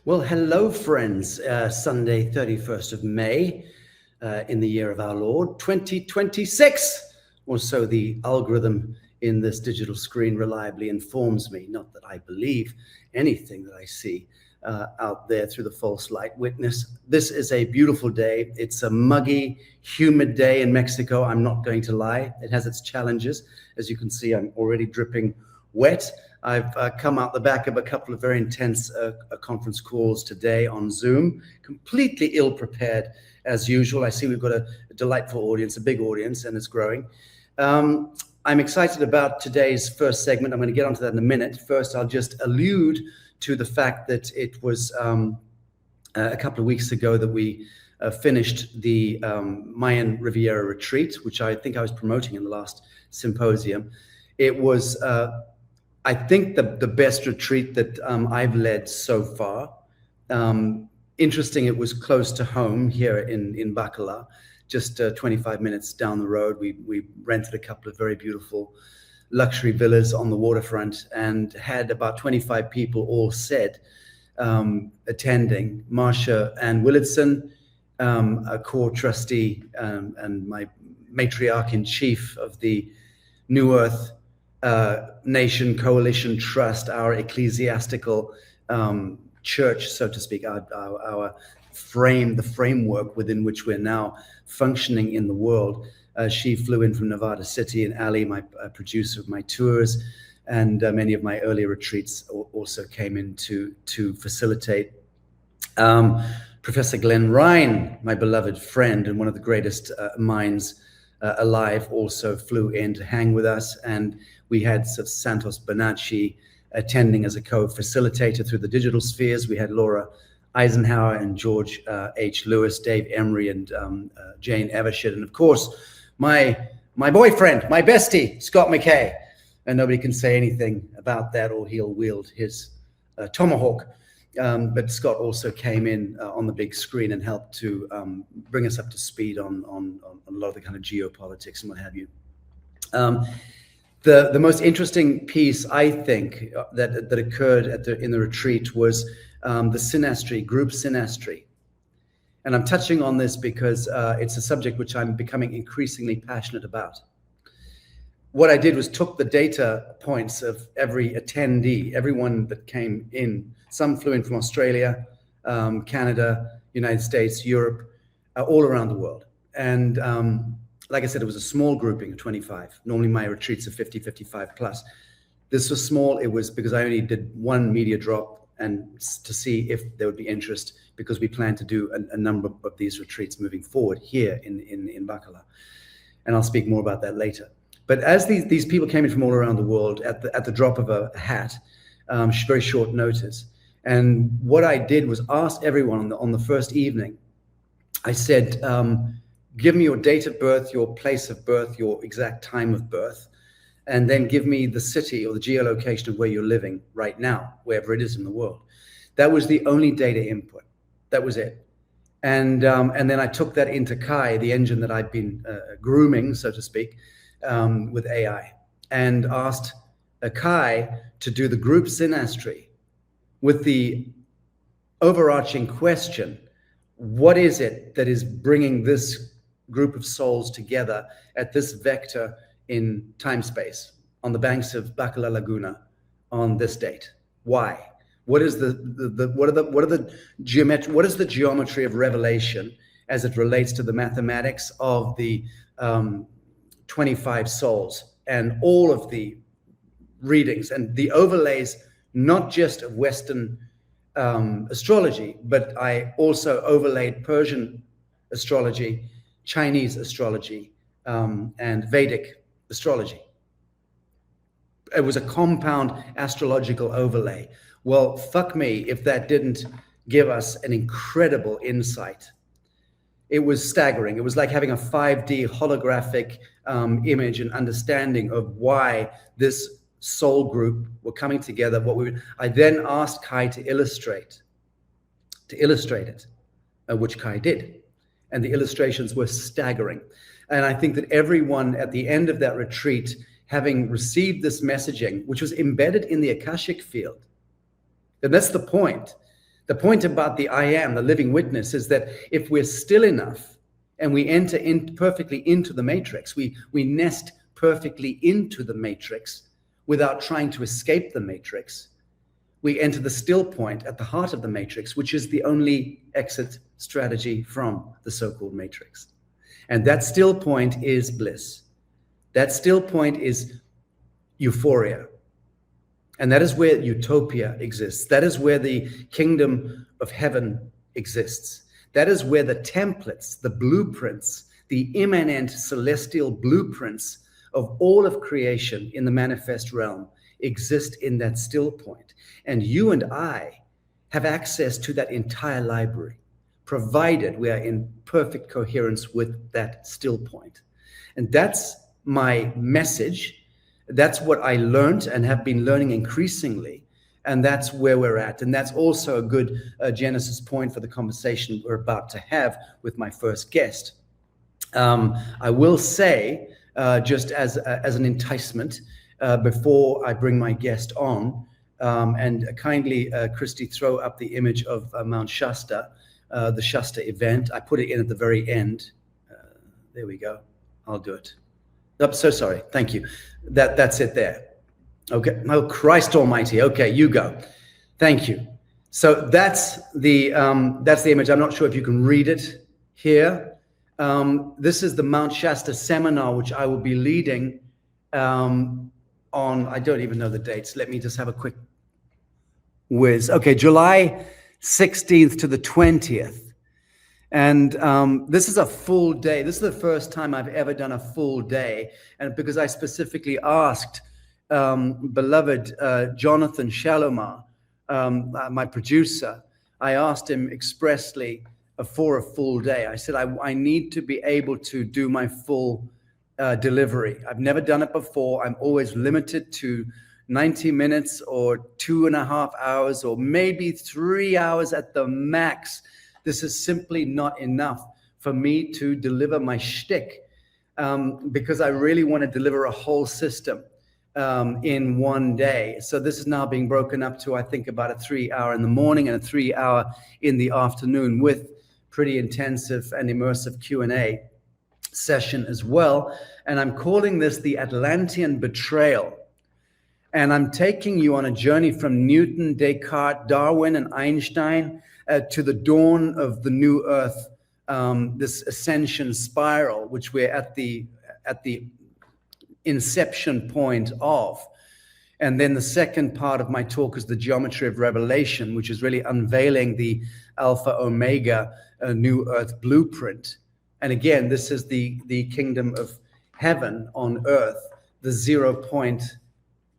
Well, hello, friends. Sunday, 31st of May, in the year of our Lord, 2026, or so the algorithm in this digital screen reliably informs me. Not that I believe anything that I see out there through the false light witness. This is a beautiful day. It's a muggy, humid day in Mexico. I'm not going to lie. It has its challenges. As you can see, I'm already dripping wet. I've come out the back of a couple of very intense conference calls today on Zoom, completely ill-prepared as usual. I see we've got a delightful audience, a big audience, and it's growing. I'm excited about today's first segment. I'm going to get onto that in a minute. First, I'll just allude to the fact that it was a couple of weeks ago that we finished the Mayan Riviera retreat, which I think I was promoting in the last symposium. It was, I think, the best retreat that I've led so far. Interesting, it was close to home here in Bacalar, just 25 minutes down the road. We rented a couple of very beautiful luxury villas on the waterfront and had about 25 people all said attending. Marsha Ann Willardson, a core trustee and my matriarch in chief of the New Earth Nation Coalition Trust, our ecclesiastical church, so to speak, our frame, the framework within which we're now functioning in the world. She flew in from Nevada City, and Ali, my producer of my tours, and many of my earlier retreats also came in to facilitate. Professor Glenn Ryan, my beloved friend and one of the greatest minds alive, also flew in to hang with us, and we had Santos Bonacci attending as a co-facilitator through the digital spheres. We had Laura Eisenhower and George H. Lewis, Dave Emery, and Jane Evershed, and of course, my boyfriend, my bestie, Scott McKay. And nobody can say anything about that, or he'll wield his tomahawk. But Scott also came in on the big screen and helped to bring us up to speed on a lot of the kind of geopolitics and what have you. The most interesting piece, I think, that occurred in the retreat was the synastry, group synastry. And I'm touching on this because it's a subject which I'm becoming increasingly passionate about. What I did was took the data points of every attendee, everyone that came in. Some flew in from Australia, Canada, United States, Europe, all around the world. And like I said, it was a small grouping of 25. Normally my retreats are 50, 55 plus. This was small. It was because I only did one media drop and to see if there would be interest, because we plan to do a number of these retreats moving forward here in Bacalar. And I'll speak more about that later. But as these people came in from all around the world at the drop of a hat, very short notice. And what I did was ask everyone on the first evening, I said, give me your date of birth, your place of birth, your exact time of birth, and then give me the city or the geolocation of where you're living right now, wherever it is in the world. That was the only data input. That was it. And then I took that into Kai, the engine that I've been grooming, so to speak, with AI, and asked Kai to do the group synastry with the overarching question: what is it that is bringing this group of souls together at this vector in time space on the banks of Bacalar Laguna on this date? Why? What is what is the geometry of revelation as it relates to the mathematics of the 25 souls and all of the readings and the overlays, not just of Western astrology, but I also overlaid Persian astrology, Chinese astrology, and Vedic astrology. It was a compound astrological overlay. Well, fuck me if that didn't give us an incredible insight. It was staggering. It was like having a 5D holographic image and understanding of why this soul group were coming together. I then asked Kai to illustrate it, which Kai did. And the illustrations were staggering. And I think that everyone at the end of that retreat, having received this messaging, which was embedded in the Akashic field, and that's the point. The point about the I am, the living witness, is that if we're still enough and we enter in perfectly into the matrix, we nest perfectly into the matrix without trying to escape the matrix, we enter the still point at the heart of the matrix, which is the only exit strategy from the so-called matrix. And that still point is bliss. That still point is euphoria. And that is where utopia exists. That is where the kingdom of heaven exists. That is where the templates, the blueprints, the immanent celestial blueprints of all of creation in the manifest realm exist in that still point. And you and I have access to that entire library, provided we are in perfect coherence with that still point. And that's my message. That's what I learned and have been learning increasingly. And that's where we're at. And that's also a good genesis point for the conversation we're about to have with my first guest. I will say, just as an enticement, before I bring my guest on, and kindly, Christy, throw up the image of Mount Shasta, the Shasta event. I put it in at the very end. There we go. I'll do it. I'm so sorry. Thank you. That's it there. Okay. Oh, Christ Almighty. Okay, you go. Thank you. So that's the image. I'm not sure if you can read it here. This is the Mount Shasta seminar, which I will be leading on, I don't even know the dates. Let me just have a quick whiz. Okay, July 16th to the 20th. And this is a full day. This is the first time I've ever done a full day. And because I specifically asked beloved Jonathan Shalomar, my producer, I asked him expressly for a full day. I said, I need to be able to do my full delivery. I've never done it before. I'm always limited to 90 minutes or 2.5 hours or maybe 3 hours at the max. This is simply not enough for me to deliver my shtick, because I really want to deliver a whole system in one day. So this is now being broken up to, I think, about a 3 hour in the morning and a 3 hour in the afternoon, with pretty intensive and immersive Q&A session as well. And I'm calling this the Atlantean Betrayal. And I'm taking you on a journey from Newton, Descartes, Darwin, and Einstein to the dawn of the new Earth, this ascension spiral, which we're at the inception point of. And then the second part of my talk is the geometry of revelation, which is really unveiling the Alpha Omega New Earth blueprint. And again, this is the kingdom of heaven on earth, the 0 point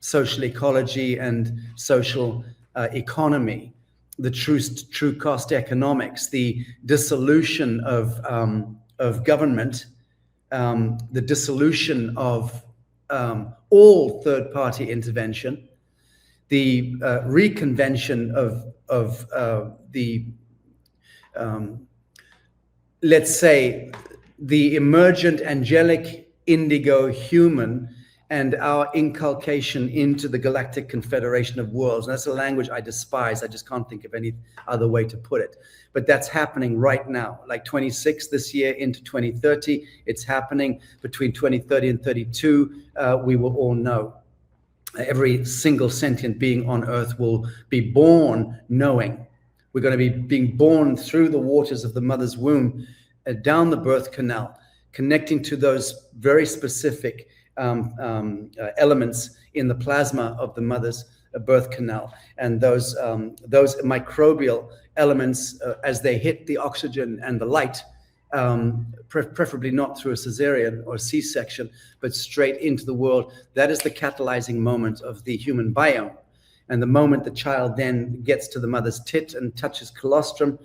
social ecology and social economy, the true cost economics, the dissolution of government, the dissolution of all third-party intervention, the reconvention of the let's say the emergent angelic indigo human, and our inculcation into the galactic confederation of worlds. And that's a language I despise. I just can't think of any other way to put it. But that's happening right now, like 26 this year into 2030. It's happening between 2030 and 32. We will all know. Every single sentient being on Earth will be born knowing. We're going to be being born through the waters of the mother's womb, down the birth canal, connecting to those very specific elements in the plasma of the mother's birth canal, and those microbial elements as they hit the oxygen and the light, preferably not through a cesarean or C-section, but straight into the world. That is the catalyzing moment of the human biome. And the moment the child then gets to the mother's tit and touches colostrum,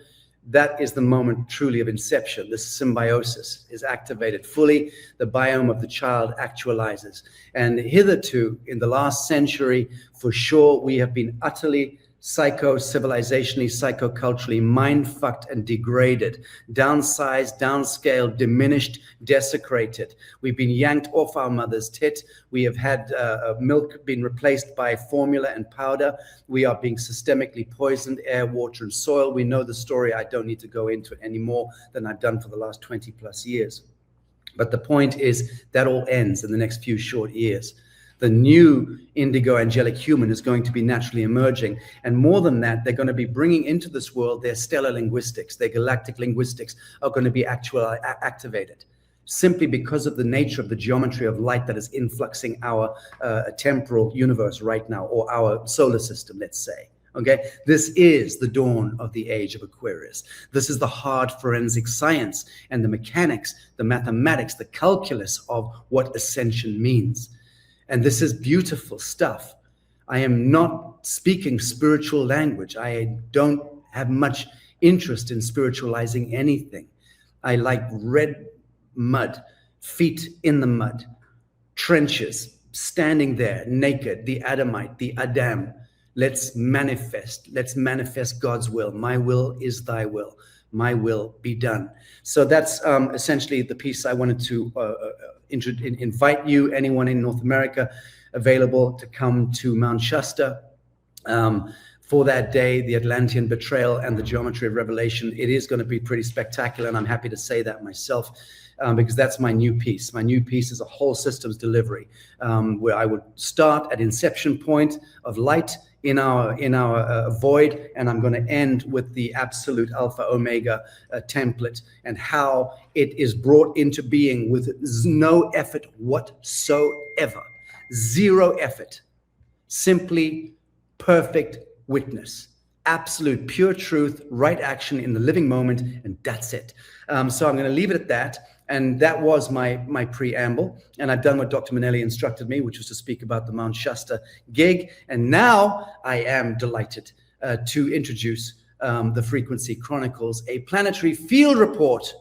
that is the moment truly of inception. This symbiosis is activated fully. The biome of the child actualizes. And hitherto, in the last century, for sure, we have been utterly psycho-civilizationally, psycho-culturally mind-fucked and degraded, downsized, downscaled, diminished, desecrated. We've been yanked off our mother's tit. We have had milk being replaced by formula and powder. We are being systemically poisoned, air, water, and soil. We know the story. I don't need to go into it any more than I've done for the last 20 plus years. But the point is that all ends in the next few short years. The new indigo angelic human is going to be naturally emerging. And more than that, they're going to be bringing into this world their stellar linguistics, their galactic linguistics are going to be activated, simply because of the nature of the geometry of light that is influxing our temporal universe right now, or our solar system, let's say. Okay, this is the dawn of the age of Aquarius. This is the hard forensic science and the mechanics, the mathematics, the calculus of what ascension means. And this is beautiful stuff. I am not speaking spiritual language. I don't have much interest in spiritualizing anything. I like red mud, feet in the mud, trenches, standing there naked, the Adamite, the Adam. Let's manifest God's will. My will is thy will. My will be done. So that's essentially the piece I wanted to invite you, anyone in North America, available to come to Mount Shasta for that day, the Atlantean betrayal and the geometry of revelation. It is going to be pretty spectacular, and I'm happy to say that myself, because that's my new piece. My new piece is a whole systems delivery, where I would start at inception point of light in our void, and I'm going to end with the absolute alpha omega template and how it is brought into being with no effort whatsoever, zero effort, simply perfect witness, absolute pure truth, right action in the living moment, and that's it. So I'm going to leave it at that. And that was my preamble. And I've done what Dr. Manelli instructed me, which was to speak about the Mount Shasta gig. And now I am delighted to introduce the Frequency Chronicles, a planetary field report,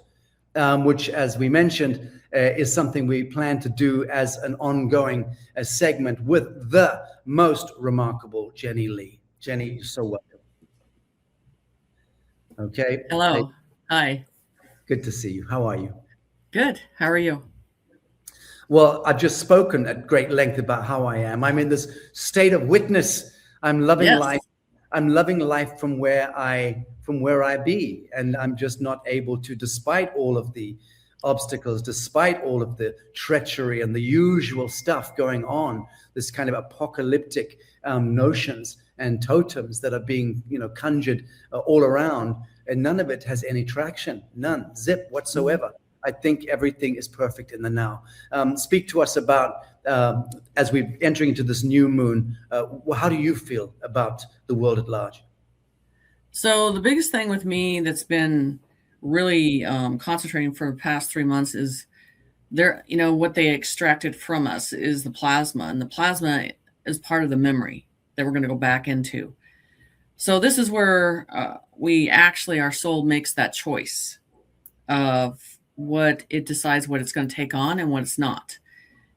which, as we mentioned, is something we plan to do as an ongoing segment with the most remarkable Jenny Lee. Jenny, you're so welcome. Okay. Hello. Hey. Hi. Good to see you. How are you? Good. How are you? Well, I've just spoken at great length about how I am. I'm in this state of witness. I'm loving life. I'm loving life from where I be, and I'm just not able to, despite all of the obstacles, despite all of the treachery and the usual stuff going on, this kind of apocalyptic notions and totems that are being, conjured all around, and none of it has any traction, none, zip whatsoever. I think everything is perfect in the now. Speak to us about, as we're entering into this new moon, how do you feel about the world at large? So the biggest thing with me that's been really concentrating for the past 3 months is what they extracted from us is the plasma, and the plasma is part of the memory that we're going to go back into. So this is where our soul makes that choice of what it decides what it's going to take on and what it's not.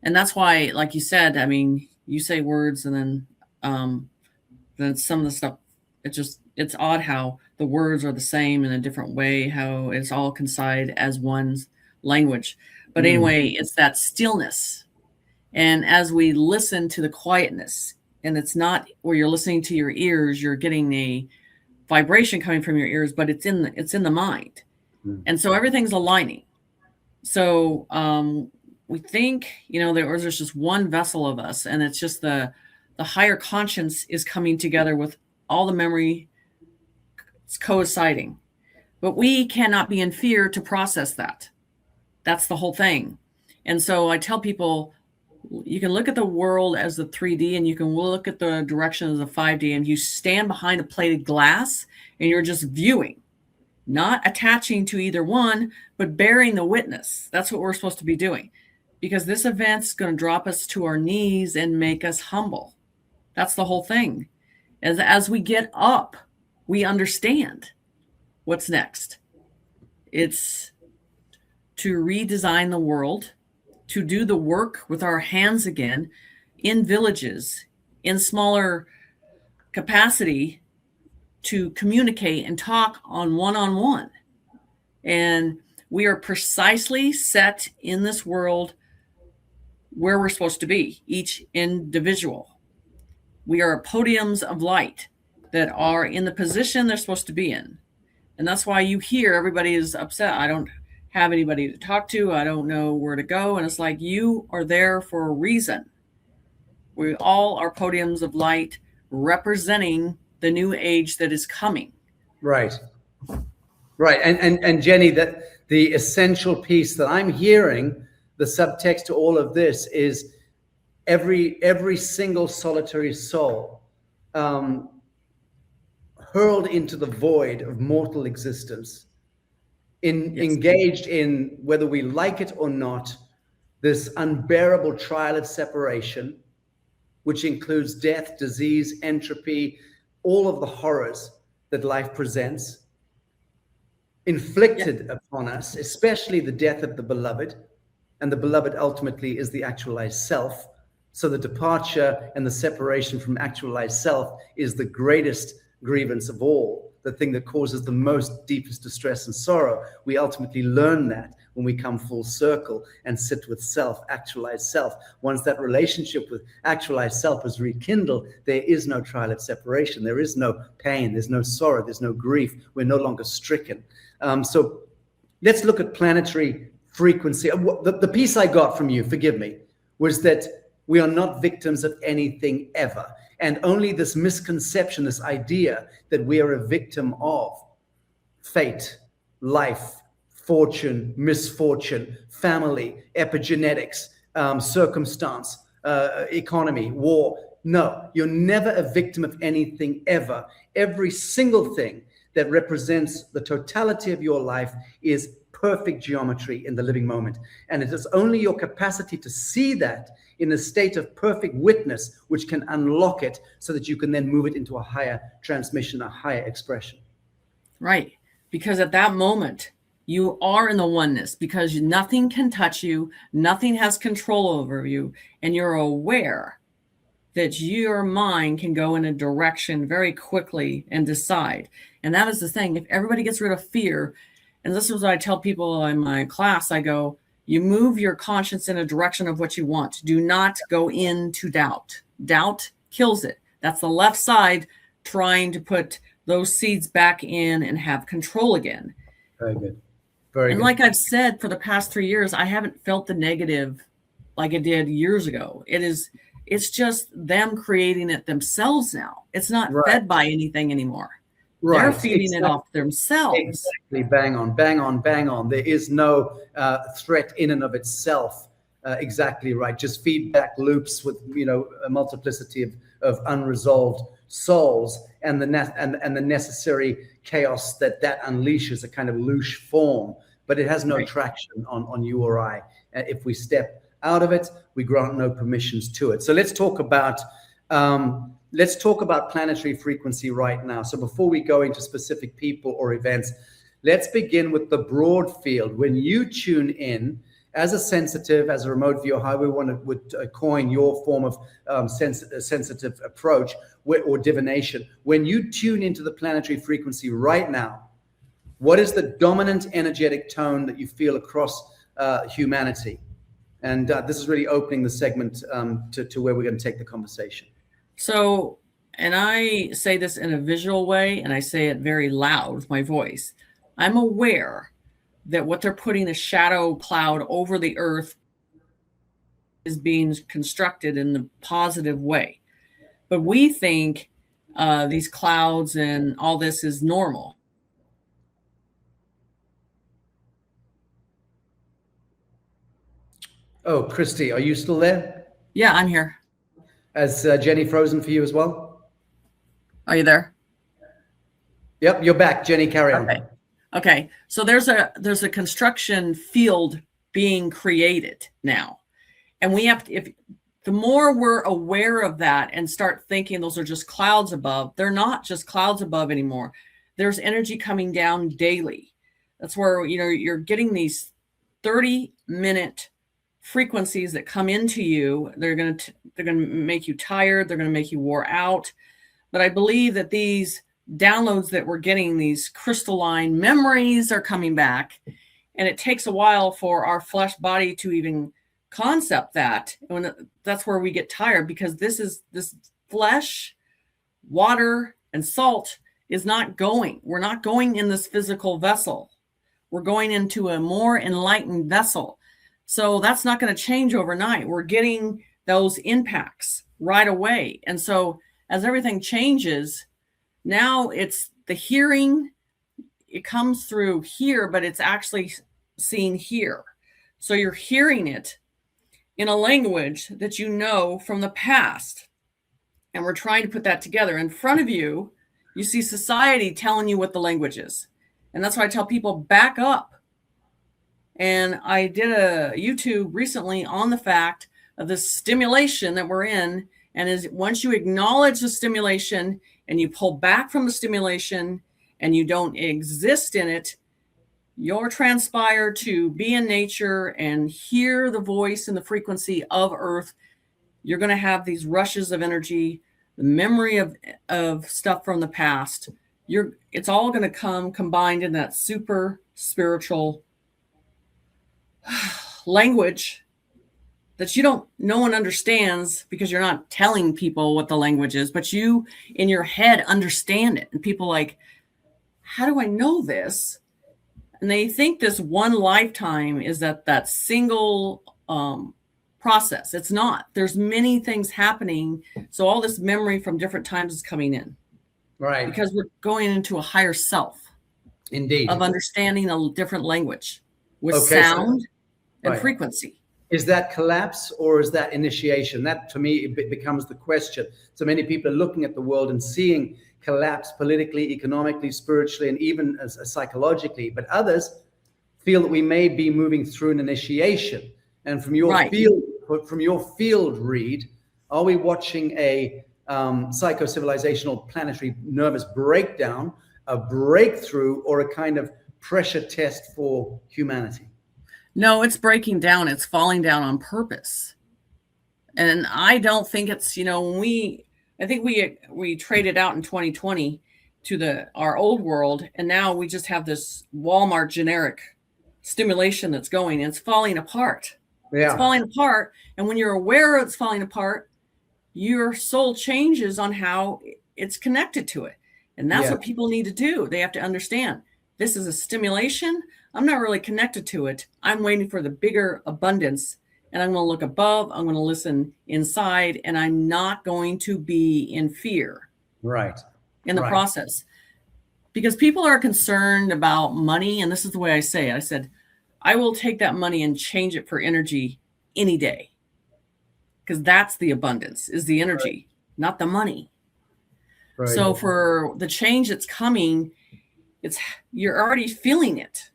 And that's why, like you said, I mean, you say words and then some of the stuff, it's odd how the words are the same in a different way, how it's all coincide as one's language. But anyway, it's that stillness. And as we listen to the quietness, and it's not where you're listening to your ears, you're getting a vibration coming from your ears, but it's in the mind. And so everything's aligning. So we think, there's just one vessel of us, and it's just the higher conscience is coming together with all the memory coinciding. But we cannot be in fear to process that. That's the whole thing. And so I tell people, you can look at the world as the 3D, and you can look at the direction of the 5D, and you stand behind a plated glass and you're just viewing, not attaching to either one, but bearing the witness. That's what we're supposed to be doing, because this event's going to drop us to our knees and make us humble. That's the whole thing. As we get up, we understand what's next. It's to redesign the world, to do the work with our hands again in villages, in smaller capacity, to communicate and talk on one-on-one. And we are precisely set in this world where we're supposed to be, each individual. We are podiums of light that are in the position they're supposed to be in. And that's why you hear everybody is upset. I don't have anybody to talk to. I don't know where to go. And it's like, you are there for a reason. We all are podiums of light representing the new age that is coming. Right. Right. And Jenny, that the essential piece that I'm hearing, the subtext to all of this is every single solitary soul hurled into the void of mortal existence, engaged in, whether we like it or not, this unbearable trial of separation, which includes death, disease, entropy, all of the horrors that life presents, inflicted upon us, especially the death of the beloved. And the beloved ultimately is the actualized self. So the departure and the separation from actualized self is the greatest grievance of all, the thing that causes the most deepest distress and sorrow. We ultimately learn that when we come full circle and sit with self, actualized self. Once that relationship with actualized self is rekindled, there is no trial of separation. There is no pain. There's no sorrow. There's no grief. We're no longer stricken. So let's look at planetary frequency. The piece I got from you, forgive me, was that we are not victims of anything ever. And only this misconception, this idea that we are a victim of fate, life, fortune, misfortune, family, epigenetics, circumstance, economy, war. No, you're never a victim of anything ever. Every single thing that represents the totality of your life is perfect geometry in the living moment. And it is only your capacity to see that in a state of perfect witness which can unlock it so that you can then move it into a higher transmission, a higher expression. Right. Because at that moment, you are in the oneness, because nothing can touch you, nothing has control over you, and you're aware that your mind can go in a direction very quickly and decide. And that is the thing. If everybody gets rid of fear, and this is what I tell people in my class, I go, you move your conscience in a direction of what you want. Do not go into doubt. Doubt kills it. That's the left side trying to put those seeds back in and have control again. Very good. Very and good. Like I've said, for the past 3 years, I haven't felt the negative like I did years ago. It's just them creating it themselves now. It's not fed by anything anymore. Right. They're feeding it off themselves. Exactly. Bang on, bang on, bang on. There is no threat in and of itself. Exactly right. Just feedback loops with, a multiplicity of unresolved souls and the necessary chaos that unleashes, a kind of louche form. But it has no traction on you or I. If we step out of it, we grant no permissions to it. So let's talk about planetary frequency right now. So before we go into specific people or events, let's begin with the broad field. When you tune in as a sensitive, as a remote viewer, however would coin your form of sensitive approach or divination, when you tune into the planetary frequency right now, what is the dominant energetic tone that you feel across humanity? And this is really opening the segment to where we're going to take the conversation. So, and I say this in a visual way, and I say it very loud with my voice. I'm aware that what they're putting a shadow cloud over the earth is being constructed in the positive way. But we think these clouds and all this is normal. Oh, Christy, are you still there? Yeah, I'm here. Has Jenny frozen for you as well? Are you there? Yep, you're back. Jenny, carry on. Okay. So there's a construction field being created now. And we have to, the more we're aware of that and start thinking those are just clouds above, they're not just clouds above anymore. There's energy coming down daily. That's where, you're getting these 30-minute frequencies that come into you. They're going to make you tired. They're going to make you wore out. But I believe that these downloads that we're getting, these crystalline memories are coming back. And it takes a while for our flesh body to even concept that. And that's where we get tired, because this flesh, water, and salt is not going. We're not going in this physical vessel. We're going into a more enlightened vessel. So that's not going to change overnight. We're getting those impacts right away. And so as everything changes, now it's the hearing, it comes through here, but it's actually seen here. So you're hearing it in a language that you know from the past. And we're trying to put that together. In front of you, you see society telling you what the language is. And that's why I tell people, back up. And I did a YouTube recently on the fact of this stimulation that we're in. And once you acknowledge the stimulation and you pull back from the stimulation and you don't exist in it, you're transpired to be in nature and hear the voice and the frequency of Earth. You're going to have these rushes of energy, the memory of stuff from the past. It's all going to come combined in that super spiritual language that no one understands, because you're not telling people what the language is, but you in your head understand it. And people like, how do I know this? And they think this one lifetime is that single process. It's not. There's many things happening. So all this memory from different times is coming in. Right. Because we're going into a higher self. Indeed. Of understanding a different language with sound and frequency. Is that collapse or is that initiation? That, to me, it becomes the question. So many people are looking at the world and seeing collapse politically, economically, spiritually, and even psychologically. But others feel that we may be moving through an initiation. And from your field read, are we watching a psycho-civilizational planetary nervous breakdown, a breakthrough, or a kind of pressure test for humanity? No, it's breaking down. It's falling down on purpose. And I don't think it's, I think we traded out in 2020 to our old world. And now we just have this Walmart generic stimulation that's going, and it's falling apart. Yeah. It's falling apart. And when you're aware it's falling apart, your soul changes on how it's connected to it. And that's what people need to do. They have to understand this is a stimulation. I'm not really connected to it. I'm waiting for the bigger abundance, and I'm going to look above. I'm going to listen inside, and I'm not going to be in fear. Right. In the process, because people are concerned about money. And this is the way I say it. I said, I will take that money and change it for energy any day. Because that's the abundance, is the energy, not the money. Right. So for the change that's coming, you're already feeling it.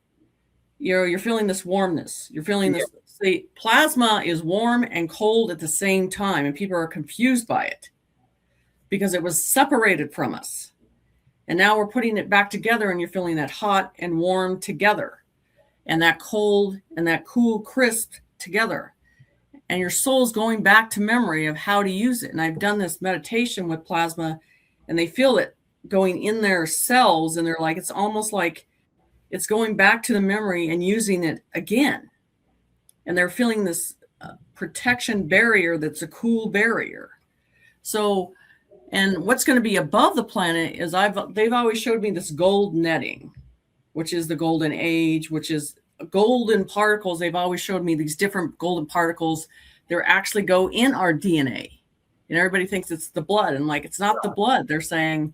You're feeling this warmness. You're feeling this. See, plasma is warm and cold at the same time, and people are confused by it because it was separated from us. And now we're putting it back together, and you're feeling that hot and warm together, and that cold and that cool, crisp together. And your soul's going back to memory of how to use it. And I've done this meditation with plasma, and they feel it going in their cells, and they're like, it's almost like it's going back to the memory and using it again. And they're feeling this protection barrier that's a cool barrier. So, and what's going to be above the planet is they've always showed me this gold netting, which is the golden age, which is golden particles. They've always showed me these different golden particles. They actually go in our DNA. And everybody thinks it's the blood. And like, it's not the blood. They're saying,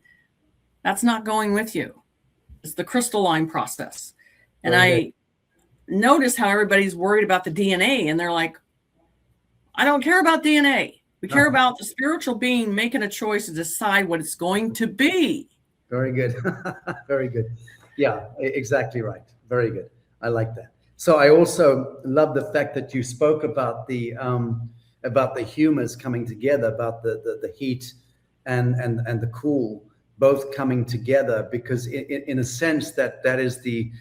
that's not going with you. It's the crystalline process. And I notice how everybody's worried about the DNA. And they're like, I don't care about DNA. We care about the spiritual being making a choice to decide what it's going to be. Very good. Very good. Yeah, exactly right. Very good. I like that. So I also love the fact that you spoke about the humors coming together, about the heat and the cool both coming together, because in a sense that is the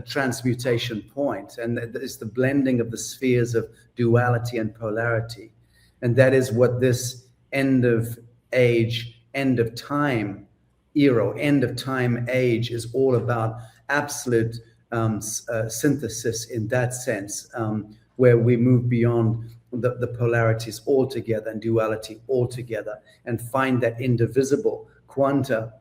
transmutation point, and it's the blending of the spheres of duality and polarity. And that is what this end of age, end of time era, end of time age, is all about absolute synthesis in that sense, where we move beyond the polarities altogether and duality altogether, and find that indivisible quanta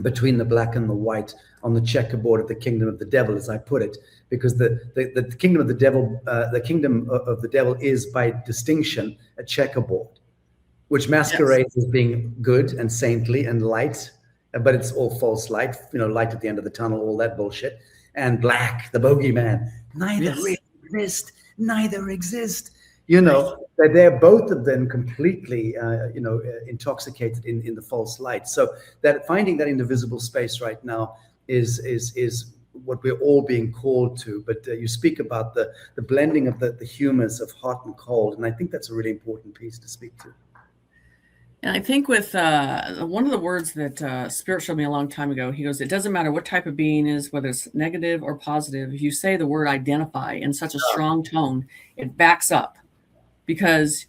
between the black and the white on the checkerboard of the kingdom of the devil, as I put it, because the kingdom of the devil is by distinction a checkerboard, which masquerades as being good and saintly and light, but it's all false light, light at the end of the tunnel, all that bullshit. And black, the bogeyman, neither really exist, neither exist. That they're both of them completely, intoxicated in the false light. So that finding that indivisible space right now is what we're all being called to. But you speak about the blending of the humors of hot and cold, and I think that's a really important piece to speak to. And I think with one of the words that Spirit showed me a long time ago, he goes, it doesn't matter what type of being is, whether it's negative or positive. If you say the word identify in such a strong tone, it backs up, because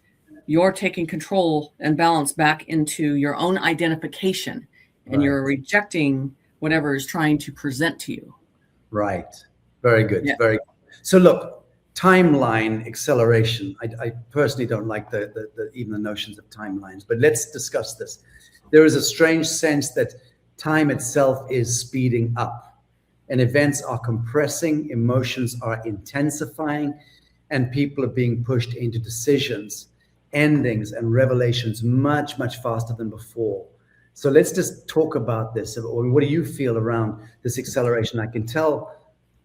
you're taking control and balance back into your own identification, and you're rejecting whatever is trying to present to you. Right. Very good. Yeah. Very good. So look, timeline acceleration. I personally don't like even the notions of timelines, but let's discuss this. There is a strange sense that time itself is speeding up, and events are compressing, emotions are intensifying, and people are being pushed into decisions, endings, and revelations much, much faster than before. So let's just talk about this. What do you feel around this acceleration? I can tell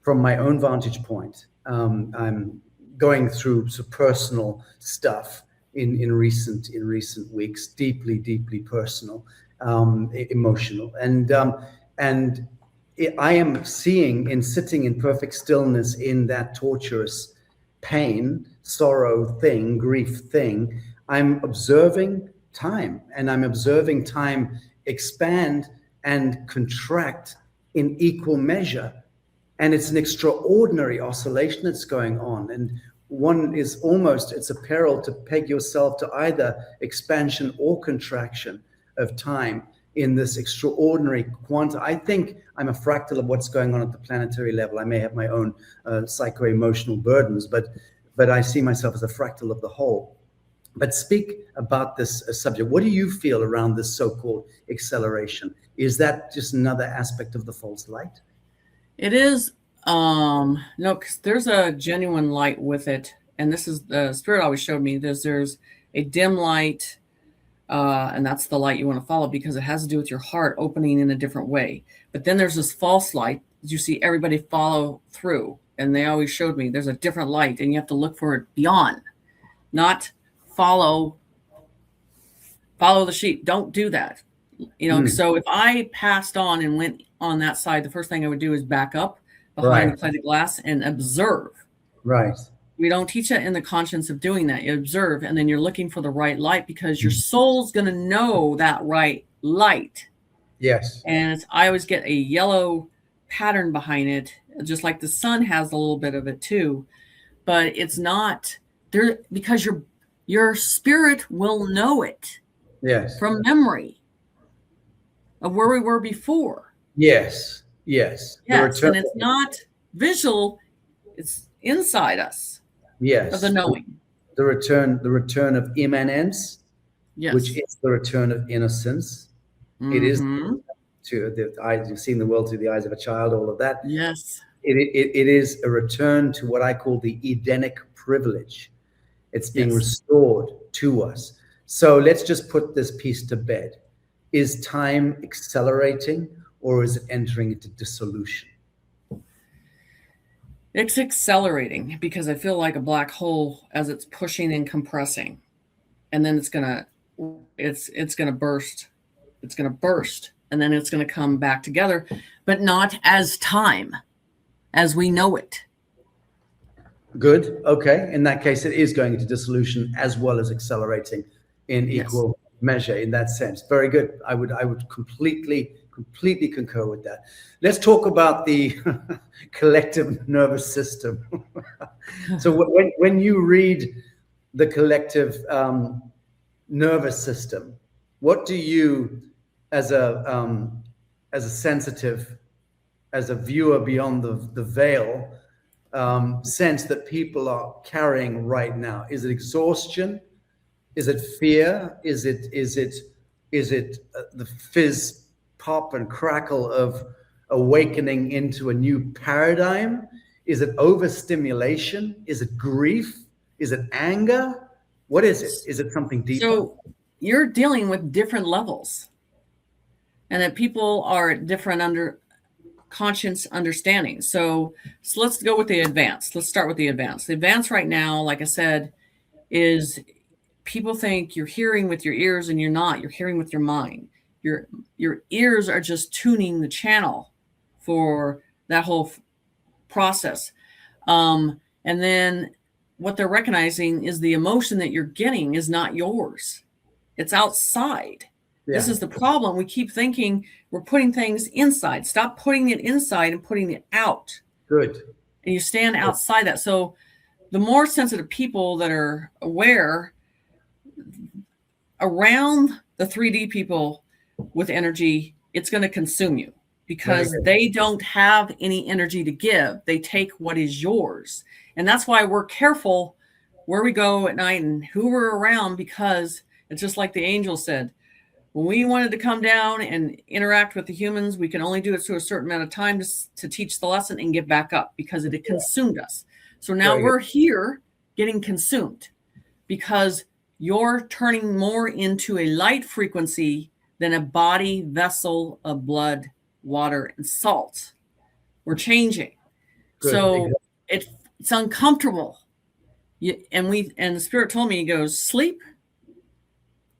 from my own vantage point. I'm going through some personal stuff in recent weeks, deeply personal, emotional, and I am seeing, in sitting in perfect stillness in that torturous pain, sorrow thing, grief thing, I'm observing time, and I'm observing time expand and contract in equal measure. And it's an extraordinary oscillation that's going on. And one is almost, it's a peril to peg yourself to either expansion or contraction of time in this extraordinary quanta. I think I'm a fractal of what's going on at the planetary level. I may have my own psycho-emotional burdens, but I see myself as a fractal of the whole. But speak about this subject. What do you feel around this so-called acceleration? Is that just another aspect of the false light? It is, no, because there's a genuine light with it. And this is the Spirit always showed me there's a dim light, and that's the light you want to follow, because it has to do with your heart opening in a different way. But then there's this false light that you see everybody follow through. And they always showed me there's a different light, and you have to look for it beyond, not follow the sheep. Don't do that. So if I passed on and went on that side, the first thing I would do is back up behind the plate of glass and observe. Right. We don't teach that in the conscience of doing that. You observe, and then you're looking for the right light, because your soul's going to know that right light. Yes. And I always get a yellow pattern behind it, just like the sun has a little bit of it too. But it's not there, because your spirit will know it. Yes. From memory of where we were before. Yes. Yes. And it's not visual, it's inside us. Yes. Of the knowing. The return of immanence, yes, which is the return of innocence. Mm-hmm. It is to the eyes, you've seen the world through the eyes of a child, all of that. Yes. It is a return to what I call the Edenic privilege. It's being restored to us. So let's just put this piece to bed. Is time accelerating, or is it entering into dissolution? It's accelerating, because I feel like a black hole as it's pushing and compressing, and then it's gonna burst. It's gonna burst, and then it's gonna come back together, but not as time as we know it. Good. Okay. In that case, it is going into dissolution as well as accelerating in equal measure in that sense. Very good. I would completely concur with that. Let's talk about the collective nervous system. So when you read the collective nervous system, what do you, as a as a sensitive, as a viewer beyond the veil, sense that people are carrying right now? Is it exhaustion? Is it fear? Is it the fizz, pop, and crackle of awakening into a new paradigm? Is it overstimulation? Is it grief? Is it anger? What is it? Is it something deeper? So you're dealing with different levels, and that people are at different conscious understanding. So let's go with the advanced. Let's start with the advanced. The advanced right now, like I said, is people think you're hearing with your ears, and you're not. You're hearing with your mind. Your ears are just tuning the channel for that whole process. And then what they're recognizing is the emotion that you're getting is not yours. It's outside. Yeah. This is the problem. We keep thinking we're putting things inside. Stop putting it inside and putting it out. Good. And you stand outside that. So the more sensitive people that are aware around the 3D people with energy, it's going to consume you because they don't have any energy to give. They take what is yours. And that's why we're careful where we go at night and who we're around, because it's just like the angel said, when we wanted to come down and interact with the humans, we can only do it to a certain amount of time to teach the lesson and get back up because it had consumed us. So now we're here getting consumed because you're turning more into a light frequency than a body vessel of blood, water, and salt. We're changing. Good. So it's uncomfortable. And the Spirit told me, he goes, sleep.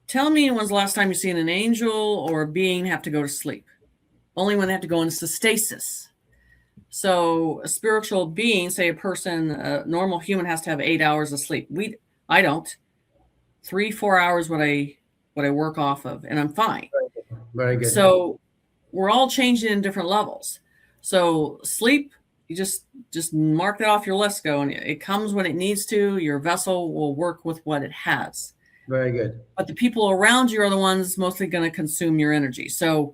Tell me when's the last time you've seen an angel or a being have to go to sleep. Only when they have to go into stasis. So a spiritual being, say a person, a normal human has to have 8 hours of sleep. I don't. 3-4 hours what I work off of, and I'm fine. Very good. So we're all changing in different levels. So sleep, you just mark that off your list, go, and it comes when it needs to. Your vessel will work with what it has. Very good. But the people around you are the ones mostly going to consume your energy. So,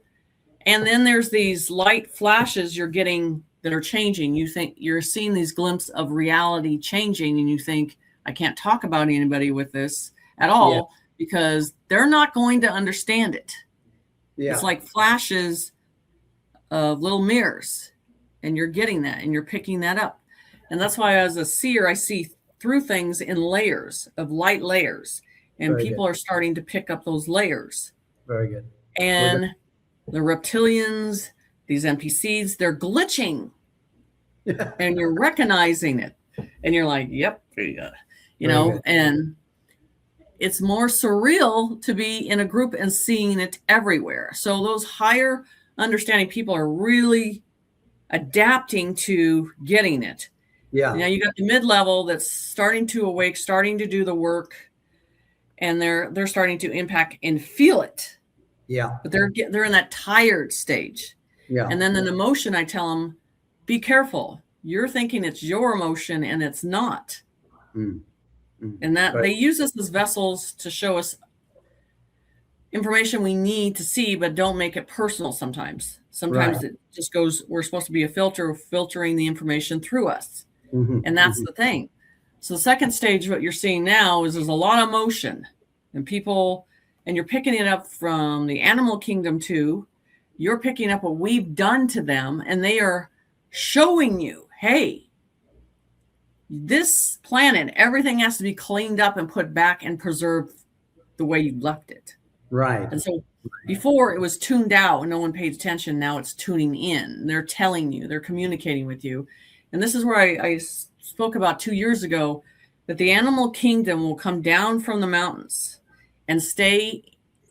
and then there's these light flashes you're getting that are changing. You think you're seeing these glimpses of reality changing, and you think, I can't talk about anybody with this at all because they're not going to understand it. Yeah. It's like flashes of little mirrors, and you're getting that and you're picking that up. And that's why as a seer, I see through things in layers of light layers. And very people good. Are starting to pick up those layers. Very good. And the reptilians, these NPCs, they're glitching. And you're recognizing it. And you're like, yep, you know, good. And it's more surreal to be in a group and seeing it everywhere. So those higher understanding people are really adapting to getting it. Yeah. Now you got the mid-level that's starting to awake, starting to do the work. And they're starting to impact and feel it. Yeah. But they're in that tired stage. Yeah. And then an emotion, I tell them, be careful. You're thinking it's your emotion and it's not. And that they use us as vessels to show us information we need to see, but don't make it personal sometimes. Sometimes it just goes, we're supposed to be a filter filtering the information through us. And that's the thing. So the second stage, what you're seeing now is there's a lot of emotion and people, and you're picking it up from the animal kingdom too. You're picking up what we've done to them, and they are showing you, hey, this planet, everything has to be cleaned up and put back and preserved the way you left it. Right. And so before it was tuned out and no one paid attention. Now it's tuning in. They're telling you, they're communicating with you. And this is where I spoke about 2 years ago, that the animal kingdom will come down from the mountains and stay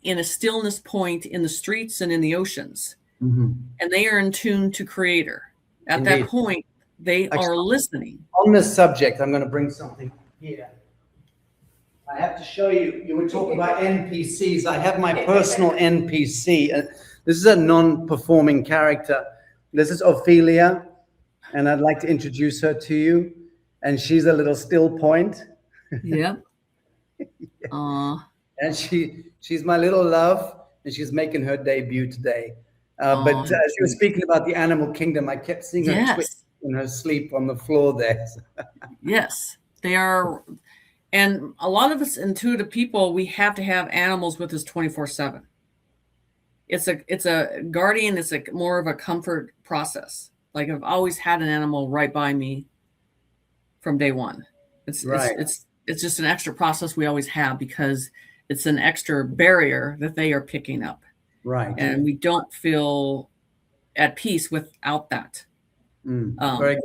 in a stillness point in the streets and in the oceans. And they are in tune to Creator. At that point, they are listening. On this subject, I'm going to bring something here. I have to show you, you were talking about NPCs. I have my personal NPC. This is a non-performing character. This is Ophelia, and I'd like to introduce her to you. And she's a little still point. Yep. And she's my little love, and she's making her debut today. But Oh, as you were speaking about the animal kingdom, I kept seeing her twitch yes, in her sleep on the floor there. yes, they are. And a lot of us intuitive people, we have to have animals with us 24/7. It's a guardian. It's more of a comfort process. Like I've always had an animal right by me from day one. Right, It's just an extra process we always have because it's an extra barrier that they are picking up, right. and we don't feel at peace without that. Very good.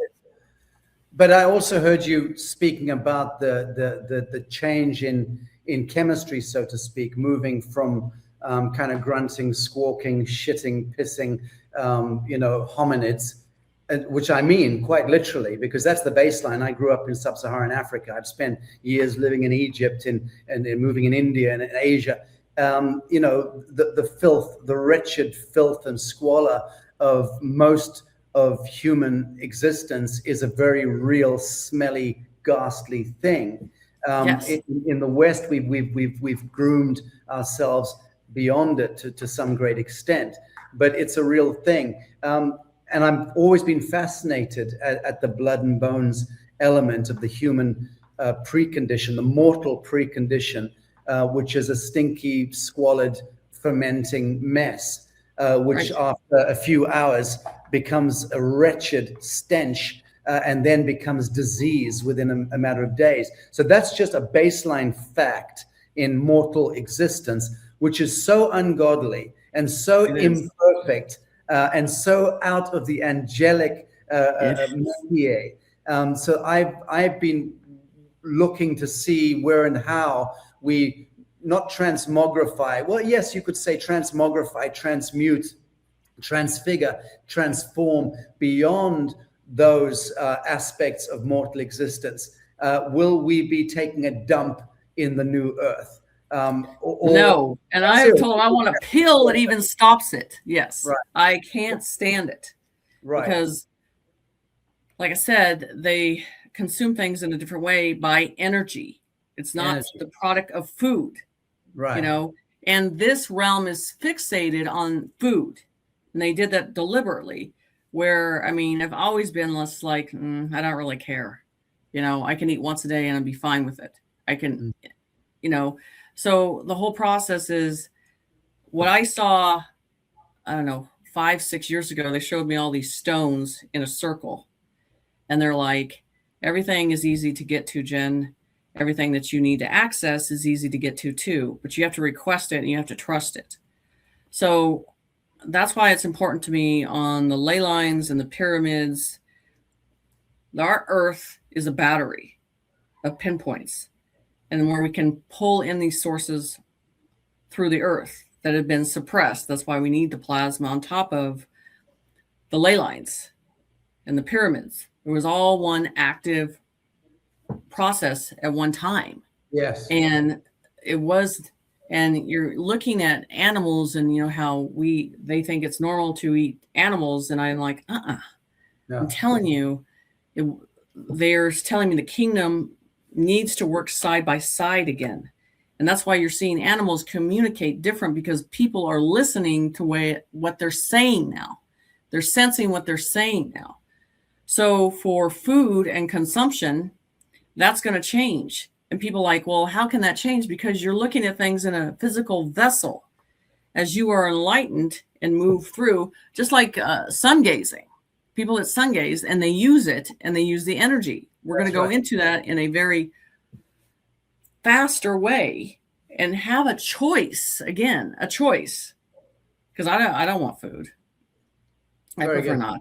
But I also heard you speaking about the change in chemistry, so to speak, moving from kind of grunting, squawking, shitting, pissing, hominids, which I mean quite literally, because that's the baseline. I grew up in sub-Saharan Africa. I've spent years living in Egypt and moving in India and in Asia. The filth, the wretched filth and squalor of most of human existence is a very real, smelly, ghastly thing. Yes. In the West, we've groomed ourselves beyond it to some great extent, but it's a real thing. And I've always been fascinated at the blood and bones element of the human precondition, the mortal precondition, which is a stinky, squalid, fermenting mess, which Right. after a few hours becomes a wretched stench and then becomes disease within a matter of days. So that's just a baseline fact in mortal existence, which is so ungodly and so imperfect and so out of the angelic métier. So I've been looking to see where and how we not transmogrify. Well, yes, you could say transmogrify, transmute, transfigure, transform beyond those aspects of mortal existence. Will we be taking a dump in the new earth? No, and I have told I want a pill that even stops it. Yes, right. I can't stand it because, like I said, they consume things in a different way by energy. It's not the product of food, right? And this realm is fixated on food, and they did that deliberately. Where I mean, I've always been less like I don't really care. I can eat once a day and I'd be fine with it. I can, So the whole process is what I saw, I don't know, 5-6 years ago, they showed me all these stones in a circle. And they're like, everything is easy to get to, Jen. Everything that you need to access is easy to get to too, but you have to request it and you have to trust it. So that's why it's important to me on the ley lines and the pyramids. Our Earth is a battery of pinpoints, and where we can pull in these sources through the earth that have been suppressed. That's why we need the plasma on top of the ley lines and the pyramids. It was all one active process at one time. Yes. And it was, and you're looking at animals and how they think it's normal to eat animals. And I'm like, no. I'm telling you, they're telling me the kingdom needs to work side by side again. And that's why you're seeing animals communicate different, because people are listening to what they're saying now. They're sensing what they're saying now. So for food and consumption, that's going to change. And people are like, well, how can that change? Because you're looking at things in a physical vessel as you are enlightened and move through, just like sun gazing. People that sun gaze and they use it and they use the energy. We're going to go into that in a very faster way and have a choice. Again, a choice. Because I don't want food. I prefer not.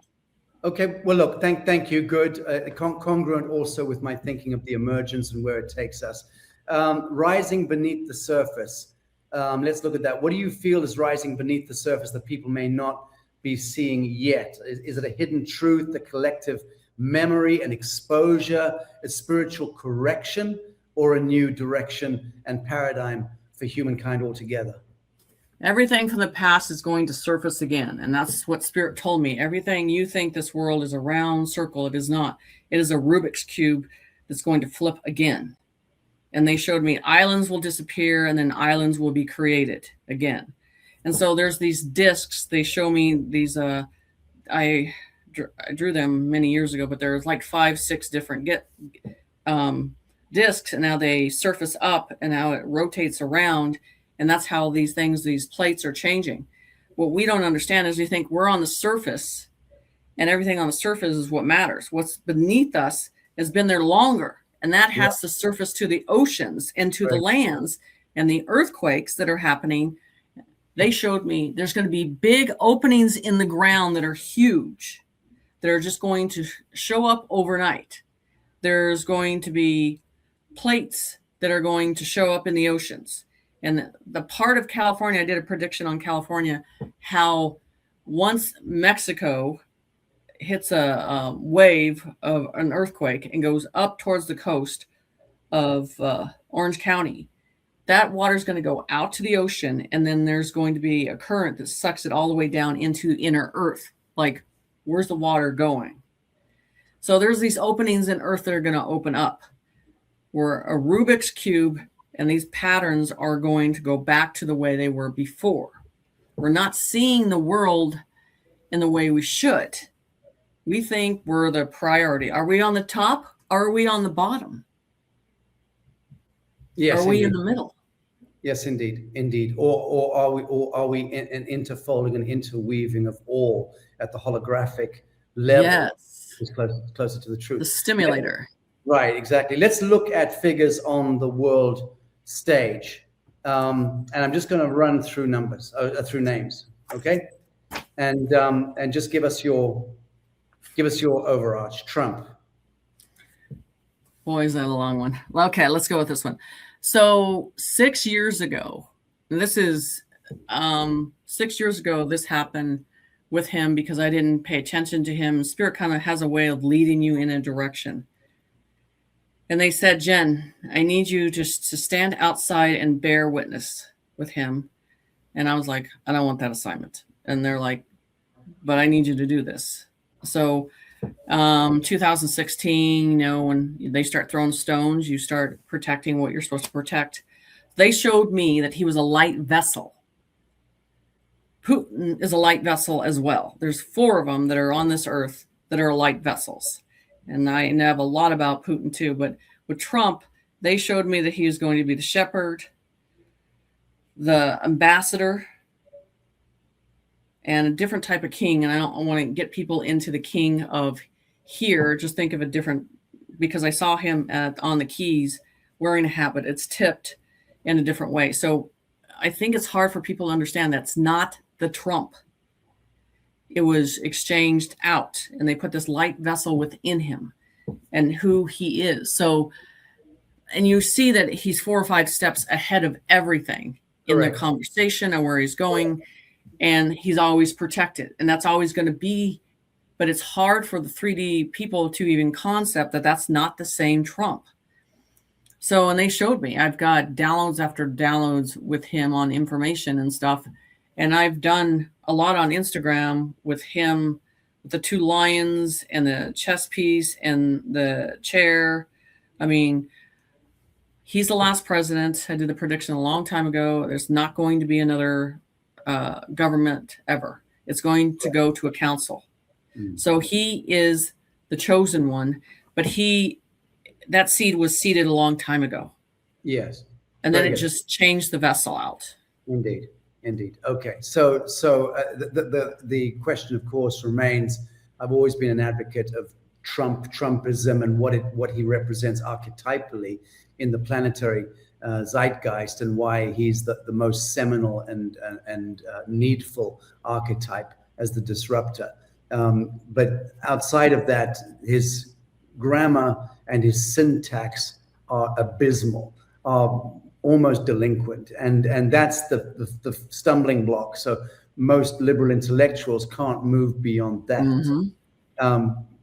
Okay. Well, look, thank you. Good. Congruent also with my thinking of the emergence and where it takes us. Rising beneath the surface. Let's look at that. What do you feel is rising beneath the surface that people may not be seeing yet? Is it a hidden truth, a collective memory, an exposure, a spiritual correction, or a new direction and paradigm for humankind altogether? Everything from the past is going to surface again. And that's what Spirit told me. Everything you think this world is a round circle, it is not. It is a Rubik's Cube that's going to flip again. And they showed me islands will disappear and then islands will be created again. And so there's these discs. They show me these. I drew them many years ago, but there's like 5, 6 different discs, and now they surface up, and now it rotates around, and that's how these things, these plates, are changing. What we don't understand is we think we're on the surface, and everything on the surface is what matters. What's beneath us has been there longer, and that has to surface to the oceans and to the lands, and the earthquakes that are happening. They showed me there's going to be big openings in the ground that are huge, that are just going to show up overnight. There's going to be plates that are going to show up in the oceans. And the part of California, I did a prediction on California, how once Mexico hits a wave of an earthquake and goes up towards the coast of Orange County, that water is going to go out to the ocean, and then there's going to be a current that sucks it all the way down into inner Earth. Like, where's the water going? So there's these openings in Earth that are going to open up. We're a Rubik's Cube, and these patterns are going to go back to the way they were before. We're not seeing the world in the way we should. We think we're the priority. Are we on the top? Or are we on the bottom? Yes. Are we in the middle? Yes, indeed. Or are we in interfolding and interweaving of all at the holographic level? Yes. Is closer to the truth. The stimulator. Right, exactly. Let's look at figures on the world stage, and I'm just going to run through numbers, through names, okay? And just give us your overarch. Trump. Boy, is that a long one. Okay, let's go with this one. So 6 years ago, this is 6 years ago, this happened with him because I didn't pay attention to him. Spirit kind of has a way of leading you in a direction. And they said, Jen, I need you just to stand outside and bear witness with him. And I was like, I don't want that assignment. And they're like, but I need you to do this. So 2016, when they start throwing stones, you start protecting what you're supposed to protect. They showed me that he was a light vessel. Putin is a light vessel as well. There's 4 of them that are on this earth that are light vessels. And I know a lot about Putin too, but with Trump, they showed me that he was going to be the shepherd, the ambassador, and a different type of king. And I don't want to get people into the king of here. Just think of a different, because I saw him on the Keys wearing a hat, but it's tipped in a different way. So I think it's hard for people to understand that's not the Trump. It was exchanged out, and they put this light vessel within him and who he is. So, and you see that he's 4 or 5 steps ahead of everything in the conversation and where he's going. And he's always protected, and that's always going to be, but it's hard for the 3D people to even concept that that's not the same Trump. So, and they showed me, I've got downloads after downloads with him on information and stuff. And I've done a lot on Instagram with him, with the 2 lions and the chess piece and the chair. I mean, he's the last president. I did the prediction a long time ago. There's not going to be another government ever. It's going to go to a council. So he is the chosen one, but that seed was seeded a long time ago. Yes. And then it just changed the vessel out. Indeed. Okay. So the question, of course, remains, I've always been an advocate of Trumpism and what he represents archetypally in the planetary zeitgeist, and why he's the most seminal and needful archetype as the disruptor. But outside of that, his grammar and his syntax are abysmal, are almost delinquent, and that's the stumbling block. So most liberal intellectuals can't move beyond that.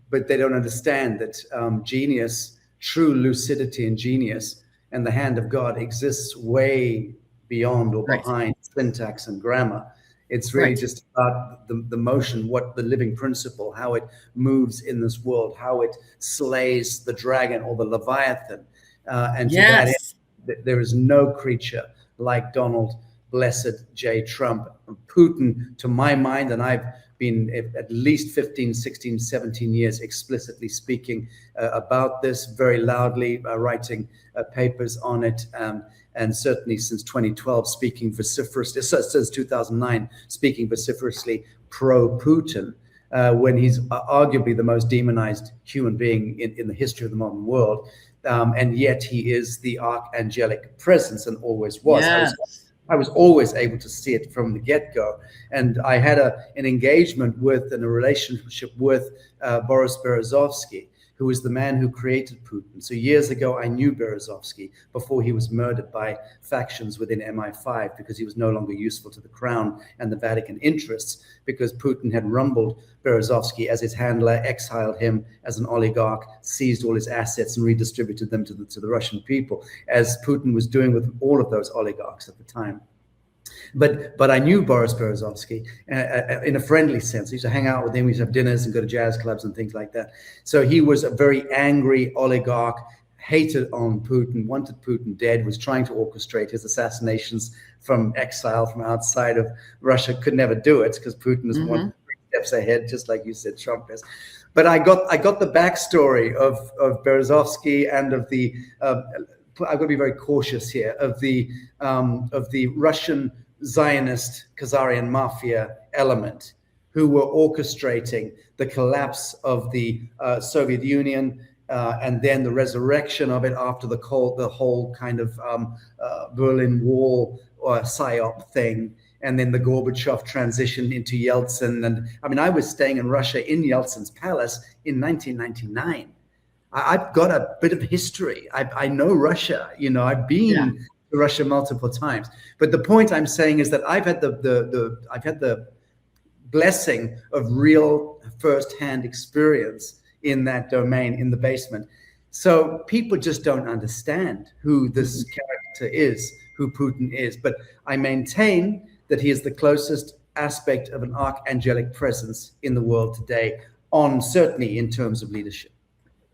But they don't understand that genius, true lucidity and genius, and the hand of God exists way beyond or behind syntax and grammar. It's really just about the motion, what the living principle, how it moves in this world, how it slays the dragon or the Leviathan. And to that end, there is no creature like Donald blessed J. Trump. Putin, to my mind, and I've been at least 15, 16, 17 years explicitly speaking about this very loudly, writing papers on it, and certainly since 2012 speaking vociferously, since 2009 speaking vociferously pro-Putin, when he's arguably the most demonized human being in the history of the modern world. And yet he is the archangelic presence and always was. Yes. I was always able to see it from the get-go. And I had an engagement with and a relationship with Boris Berezovsky, who was the man who created Putin. So years ago, I knew Berezovsky before he was murdered by factions within MI5 because he was no longer useful to the crown and the Vatican interests, because Putin had rumbled Berezovsky as his handler, exiled him as an oligarch, seized all his assets and redistributed them to the Russian people, as Putin was doing with all of those oligarchs at the time. But I knew Boris Berezovsky in a friendly sense. I used to hang out with him. We used to have dinners and go to jazz clubs and things like that. So he was a very angry oligarch, hated on Putin, wanted Putin dead, was trying to orchestrate his assassinations from exile, from outside of Russia. Could never do it because Putin is one steps ahead, just like you said, Trump is. But I got the backstory of Berezovsky and of the. I've got to be very cautious here of the Russian Zionist Khazarian mafia element, who were orchestrating the collapse of the Soviet Union and then the resurrection of it after the whole kind of Berlin Wall or PSYOP thing, and then the Gorbachev transition into Yeltsin. And I mean, I was staying in Russia in Yeltsin's palace in 1999. I've got a bit of history. I know Russia. You know, I've been to Russia multiple times. But the point I'm saying is that I've had the blessing of real firsthand experience in that domain, in the basement. So people just don't understand who this character is, who Putin is. But I maintain that he is the closest aspect of an archangelic presence in the world today, certainly in terms of leadership.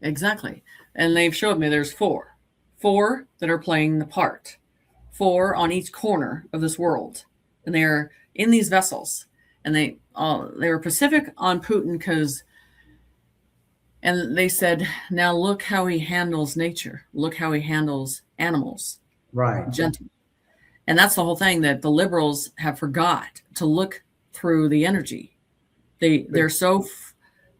Exactly. And they've showed me there's four that are playing the part, 4 on each corner of this world. And they're in these vessels. And they were Pacific on Putin and they said, now look how he handles nature. Look how he handles animals. Right. Gentle. And that's the whole thing, that the liberals have forgot to look through the energy. They're so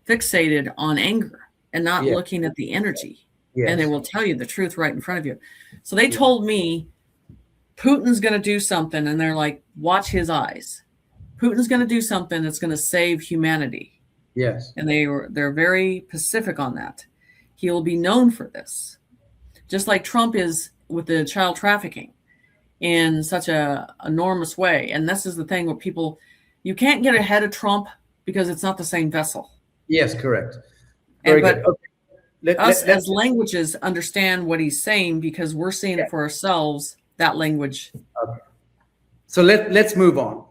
fixated on anger and not looking at the energy. Yes. And they will tell you the truth right in front of you. So they told me Putin's going to do something, and they're like, watch his eyes. Putin's going to do something that's going to save humanity. Yes. And they're very pacific on that. He will be known for this. Just like Trump is with the child trafficking in such a enormous way. And this is the thing where you can't get ahead of Trump because it's not the same vessel. Yes, correct. But us as languages understand what he's saying because we're seeing it for ourselves, that language. Okay. So let's move on.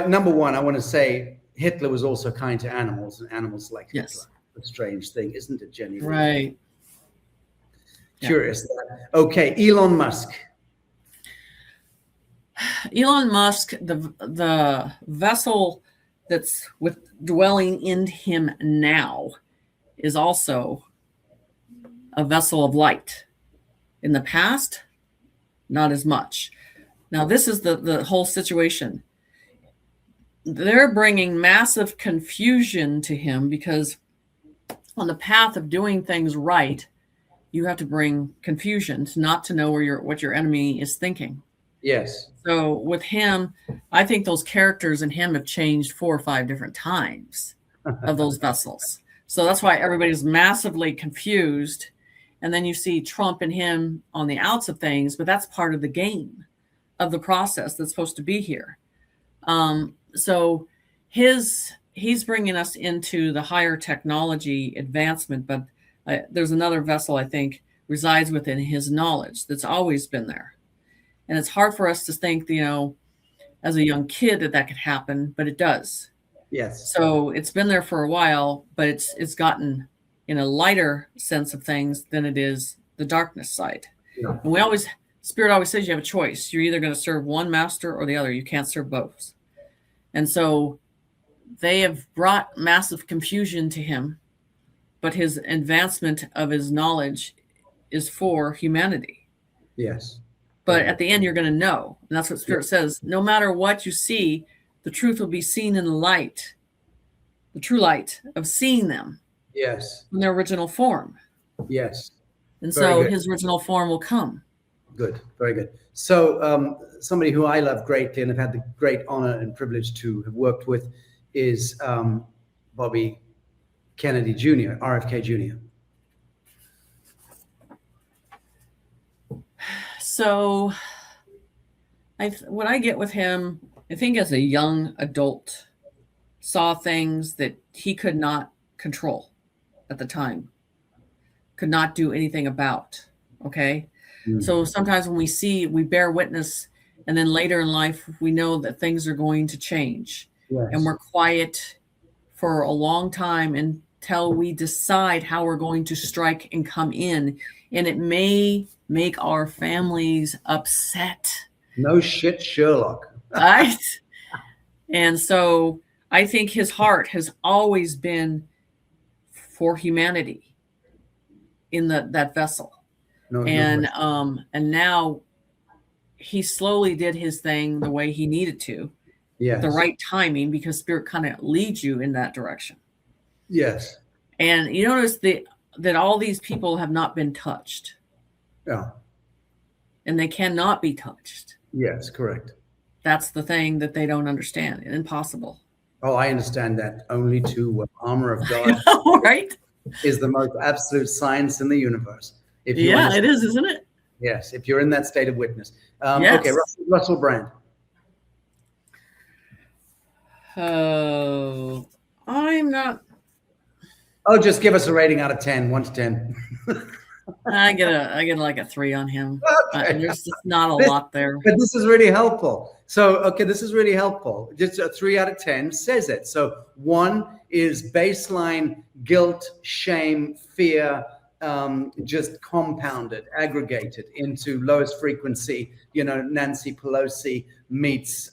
Number one, I want to say Hitler was also kind to animals, and animals like Hitler. A strange thing, isn't it, Jenny? Right. Curious. Yeah. Okay, Elon Musk. Elon Musk, the vessel that's dwelling in him now is also a vessel of light. In the past, not as much. Now, this is the whole situation. They're bringing massive confusion to him because on the path of doing things right, you have to bring confusion not to know what your enemy is thinking. Yes. So with him, I think those characters in him have changed 4 or 5 different times of those vessels. So that's why everybody's massively confused. And then you see Trump and him on the outs of things, but that's part of the game of the process that's supposed to be here. So he's bringing us into the higher technology advancement, but there's another vessel I think resides within his knowledge that's always been there. And it's hard for us to think, as a young kid that could happen, but it does. Yes. So it's been there for a while, but it's gotten in a lighter sense of things than it is the darkness side. Yeah. And we always Spirit always says you have a choice. You're either going to serve one master or the other. You can't serve both. And so they have brought massive confusion to him, but his advancement of his knowledge is for humanity. Yes. But at the end, you're going to know. And that's what Spirit says. No matter what you see, the truth will be seen in the light, the true light of seeing them. Yes. In their original form. Yes. And so his original form will come. Good. Very good. So somebody who I love greatly and have had the great honor and privilege to have worked with is Bobby Kennedy Jr., RFK Jr. So what I get with him, I think as a young adult, saw things that he could not control at the time, could not do anything about. Okay. So sometimes when we bear witness, and then later in life, we know that things are going to change. Yes. And we're quiet for a long time until we decide how we're going to strike and come in. And it may make our families upset. No shit, Sherlock. Right? And so I think his heart has always been for humanity in that vessel. And now he slowly did his thing the way he needed to. Yes. The right timing, because Spirit kind of leads you in that direction. Yes. And you notice that all these people have not been touched. Yeah. And they cannot be touched. Yes, correct. That's the thing that they don't understand. Impossible. Oh, I understand that. Only to armor of God. Right? Is the most absolute science in the universe. It is, isn't it? Yes, if you're in that state of witness. Yes. Okay, Russell Brand. Oh, I'm not. Oh, just give us a rating out of 10, 1 to 10. I get like a 3 on him. Okay. There's just not a lot there. But this is really helpful. So, okay, this is really helpful. Just a 3 out of 10 says it. So 1 is baseline guilt, shame, fear, just compounded, aggregated into lowest frequency. Nancy Pelosi meets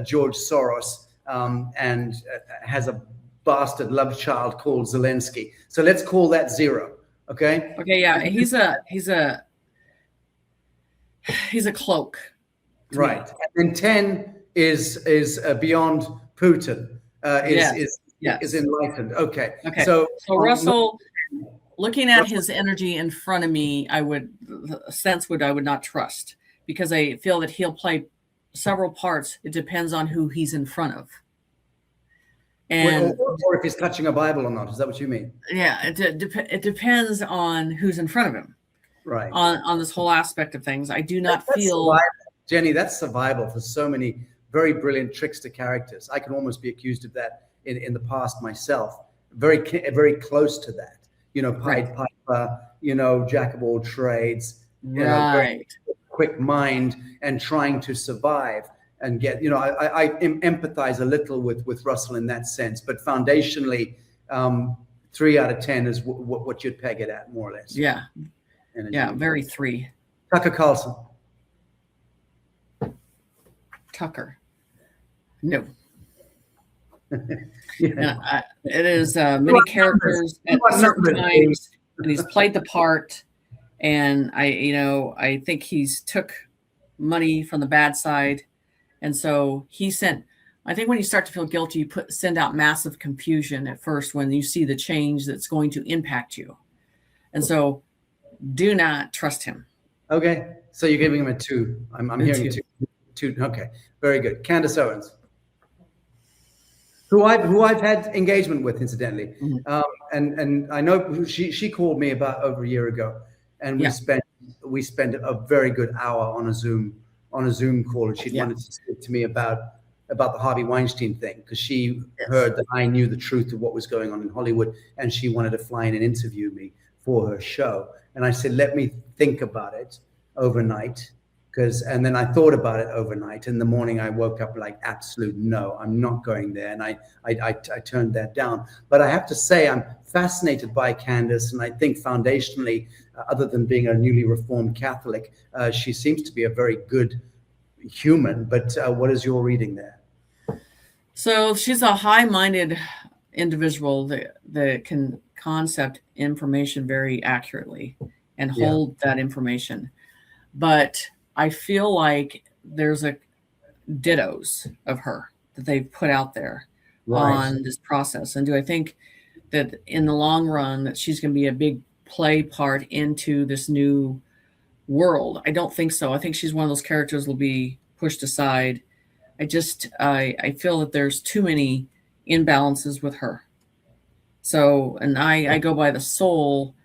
George Soros and has a bastard love child called Zelensky. So let's call that 0. Okay. Okay. Yeah. He's a cloak. Right. And then 10 is beyond Putin. Is enlightened. Okay. Okay. So Russell, looking at his energy in front of me, I would not trust, because I feel that he'll play several parts. It depends on who he's in front of. And or if he's touching a Bible or not. Is that what you mean? Yeah, it depends on who's in front of him. Right. On this whole aspect of things. I do not feel survival. Jenny, that's survival for so many very brilliant trickster characters. I can almost be accused of that in the past myself. Very close to that. Pied Piper, jack of all trades, right. Quick mind and trying to survive and get, I empathize a little with Russell in that sense, but foundationally, 3 out of 10 is what you'd peg it at, more or less. Yeah. Very 3. Tucker Carlson. Tucker. No. It is many characters at certain times, and he's played the part. And I think he's took money from the bad side, and so he sent. I think when you start to feel guilty, you send out massive confusion at first when you see the change that's going to impact you, and so do not trust him. Okay, so you're giving him a 2. I'm hearing 2. Okay, very good. Candace Owens, who I've had engagement with, incidentally, and I know she called me about over a year ago, and we spent a very good hour on a Zoom call, and she wanted to speak to me about the Harvey Weinstein thing, because she heard that I knew the truth of what was going on in Hollywood, and she wanted to fly in and interview me for her show. And I said, let me think about it overnight, And then I thought about it overnight. In the morning, I woke up like, absolute no, I'm not going there. And I turned that down. But I have to say, I'm fascinated by Candace. And I think foundationally, other than being a newly reformed Catholic, she seems to be a very good human. But what is your reading there? So she's a high-minded individual that can concept information very accurately and hold that information. But I feel like there's a dittos of her that they've put out there on this process. And do I think that in the long run that she's going to be a big play part into this new world? I don't think so. I think she's one of those characters will be pushed aside. I feel that there's too many imbalances with her. So, and I go by the soul,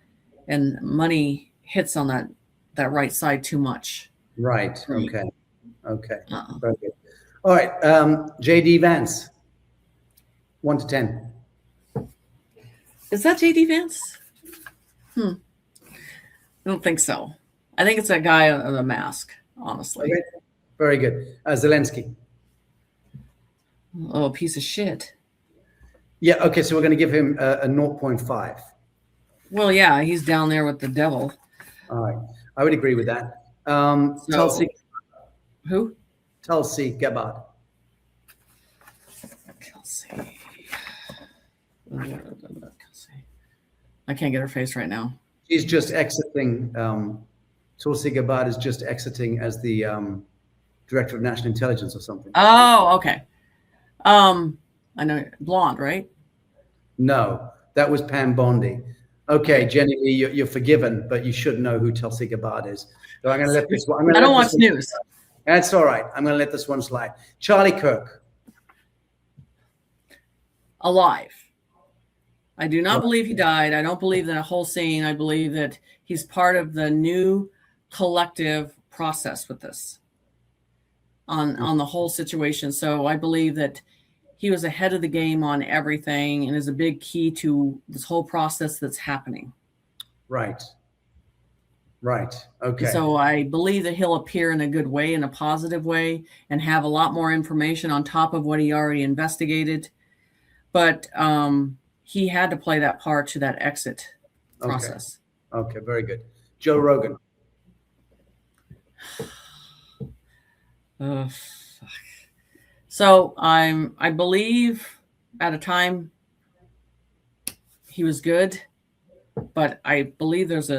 and money hits on that right side too much. Right. Okay. Very good. All right. J.D. Vance, 1 to 10. Is that J.D. Vance? I don't think so. I think it's that guy on the mask, honestly. Okay. Very good. Zelensky. Oh, piece of shit. Yeah. Okay. So we're going to give him a 0.5. Well, yeah, he's down there with the devil. All right. I would agree with that. Tulsi. Who? Tulsi Gabbard. I can't get her face right now. She's just exiting. Tulsi Gabbard is just exiting as the director of national intelligence or something. Oh, okay. I know, blonde, right? No, that was Pam Bondi. Okay, Jenny Lee, you're forgiven, but you should know who Tulsi Gabbard is. So I'm going to let this one. I don't watch news. That's all right. I'm going to let this one slide. Charlie Kirk. Alive. I do not believe he died. I don't believe that whole scene. I believe that he's part of the new collective process with this on the whole situation. So I believe that he was ahead of the game on everything and is a big key to this whole process that's happening. Right. Okay. So I believe that he'll appear in a good way, in a positive way, and have a lot more information on top of what he already investigated. But he had to play that part to that exit process. Okay, very good. Joe Rogan. So I believe at a time he was good, but I believe there's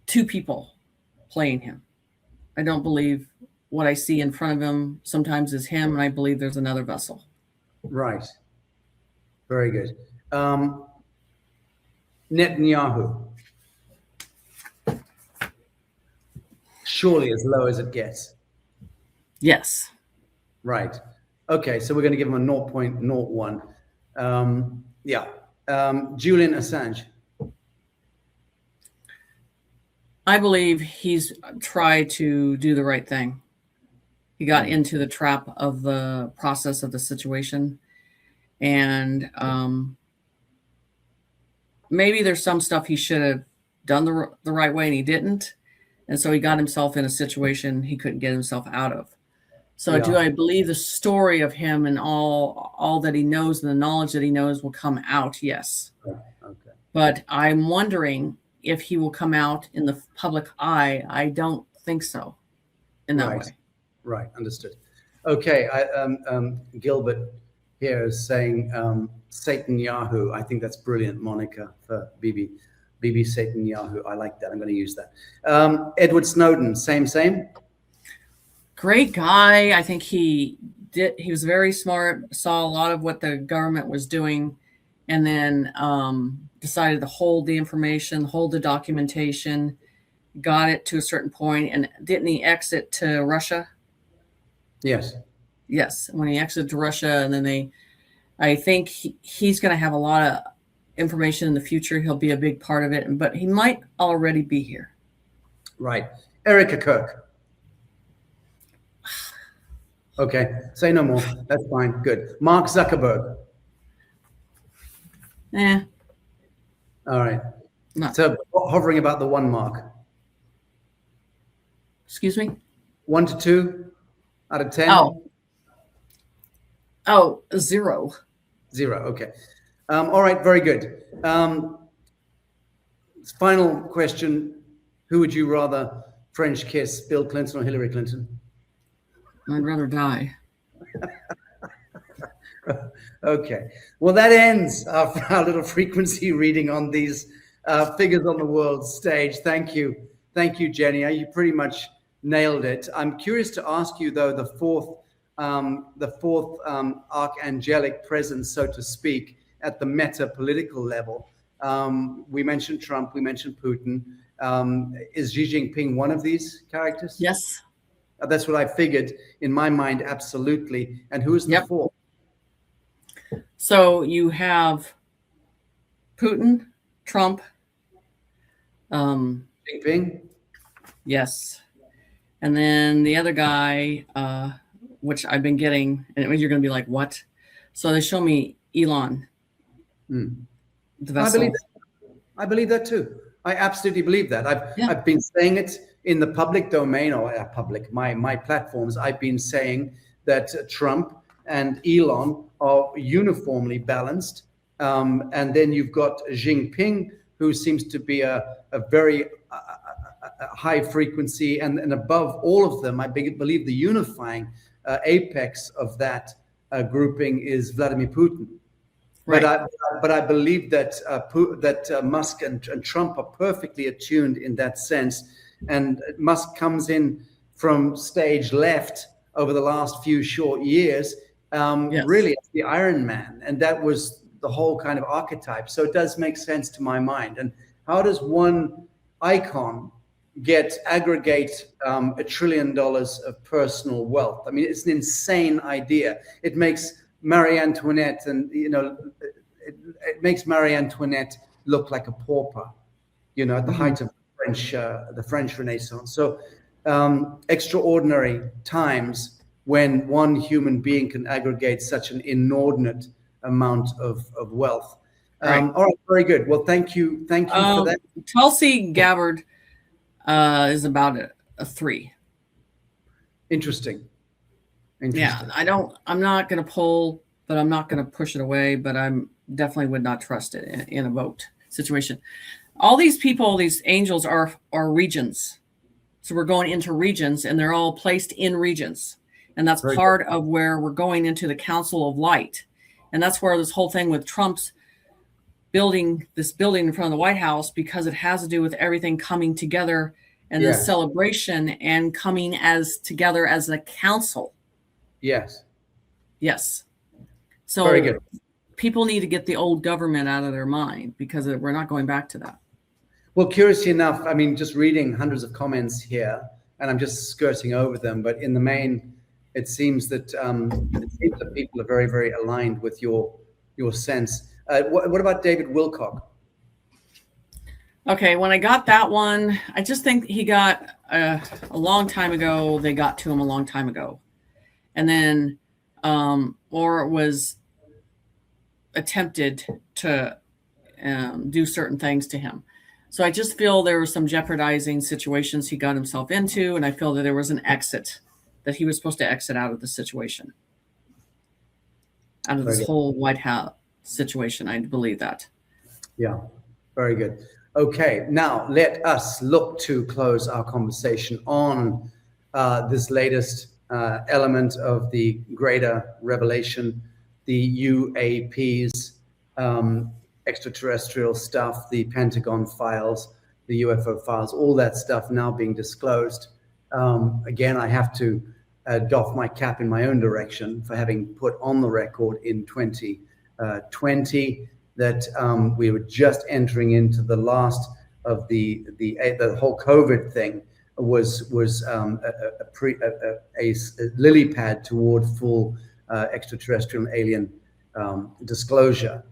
two people playing him. I don't believe what I see in front of him sometimes is him, and I believe there's another vessel. Right. Very good. Netanyahu. Surely as low as it gets. Yes. Right. Okay, so we're going to give him a 0.01. Julian Assange. I believe he's tried to do the right thing. He got into the trap of the process of the situation. And maybe there's some stuff he should have done the right way and he didn't. And so he got himself in a situation he couldn't get himself out of. So do I believe the story of him and all that he knows and the knowledge that he knows will come out? Yes. Okay. But I'm wondering if he will come out in the public eye. I don't think so in that way. Right. Understood. Okay. Gilbert here is saying Satan Yahoo. I think that's brilliant, Monica, for BB Satan Yahoo. I like that. I'm going to use that. Edward Snowden. Same. Great guy. I think he was very smart, saw a lot of what the government was doing, and then decided to hold the information, hold the documentation, got it to a certain point. And didn't he exit to Russia? Yes. When he exited to Russia, and then I think he's going to have a lot of information in the future. He'll be a big part of it, but he might already be here. Right. Erica Kirk. Okay, say no more. That's fine. Good. Mark Zuckerberg. All right. Not. So hovering about the 1 mark. Excuse me? 1 to 2 out of 10? Oh, 0. 0, okay. All right, very good. Final question. Who would you rather French kiss, Bill Clinton or Hillary Clinton? I'd rather die. Okay. Well, that ends our little frequency reading on these figures on the world stage. Thank you. Thank you, Jenny. You pretty much nailed it. I'm curious to ask you, though, the fourth archangelic presence, so to speak, at the meta-political level. We mentioned Trump, we mentioned Putin. Is Xi Jinping one of these characters? Yes. That's what I figured in my mind, absolutely. And who is the fourth? So you have Putin, Trump, Jinping. Yes. And then the other guy, which I've been getting, and you're going to be like, what? So they show me Elon. The vessel. I believe that too. I absolutely believe that. I've been saying it in the public domain, or my platforms. I've been saying that Trump and Elon are uniformly balanced. And then you've got Xi Jinping, who seems to be a very high frequency, and above all of them, I believe the unifying apex of that grouping is Vladimir Putin. Right. But I believe that Musk and Trump are perfectly attuned in that sense. And Musk comes in from stage left over the last few short years, really as the Iron Man. And that was the whole kind of archetype. So it does make sense to my mind. And how does one icon aggregate $1 trillion of personal wealth? I mean, it's an insane idea. It makes Marie Antoinette, and it makes Marie Antoinette look like a pauper, at the height of the French Renaissance. So extraordinary times when one human being can aggregate such an inordinate amount of wealth. All right, very good. Well, thank you for that. Tulsi Gabbard is about a 3. Interesting. Yeah, I'm not going to pull, but I'm not going to push it away, but I'm definitely would not trust it in a vote situation. All these people, these angels are regions. So we're going into regions, and they're all placed in regions. And that's part of where we're going into the Council of Light. And that's where this whole thing with Trump's building in front of the White House, because it has to do with everything coming together and this celebration and coming together as a council. Yes. So very good. People need to get the old government out of their mind, because we're not going back to that. Well, curiously enough, I mean, just reading hundreds of comments here, and I'm just skirting over them, but in the main, it seems that people are very, very aligned with your sense. What about David Wilcock? Okay, when I got that one, I just think he got a long time ago. They got to him a long time ago. And then, or it was attempted to do certain things to him. So I just feel there were some jeopardizing situations he got himself into, and I feel that there was an exit, that he was supposed to exit out of the situation, out of this whole White House situation. I believe that. Yeah, very good. Okay, now let us look to close our conversation on this latest element of the greater revelation, the UAPs, extraterrestrial stuff, the Pentagon files, the UFO files, all that stuff now being disclosed. Again, I have to doff my cap in my own direction for having put on the record in 2020 that we were just entering into the last of the whole COVID thing was a lily pad toward full extraterrestrial and alien disclosure.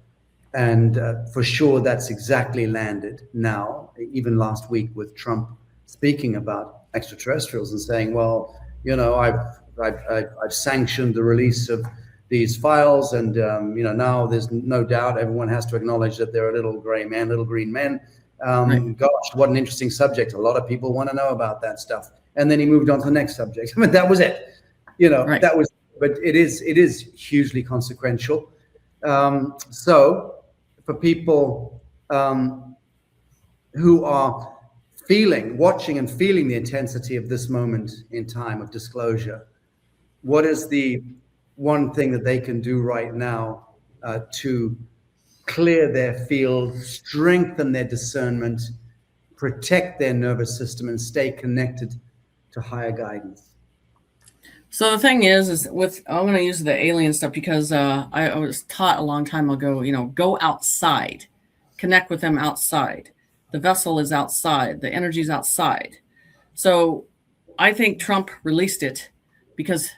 And for sure, that's exactly landed now, even last week with Trump speaking about extraterrestrials and saying, well, I've sanctioned the release of these files, and now there's no doubt everyone has to acknowledge that they're a little gray man, little green men. Gosh, what an interesting subject. A lot of people want to know about that stuff. and then he moved on to the next subject. I mean, that was it. You know, Right. that was. But it is hugely consequential. So for people who are watching and feeling the intensity of this moment in time of disclosure, what is the one thing that they can do right now to clear their field, strengthen their discernment, protect their nervous system, and stay connected to higher guidance? So the thing is with, I'm going to use the alien stuff because I was taught a long time ago, go outside, connect with them outside. The vessel is outside, the energy is outside. So I think Trump released it because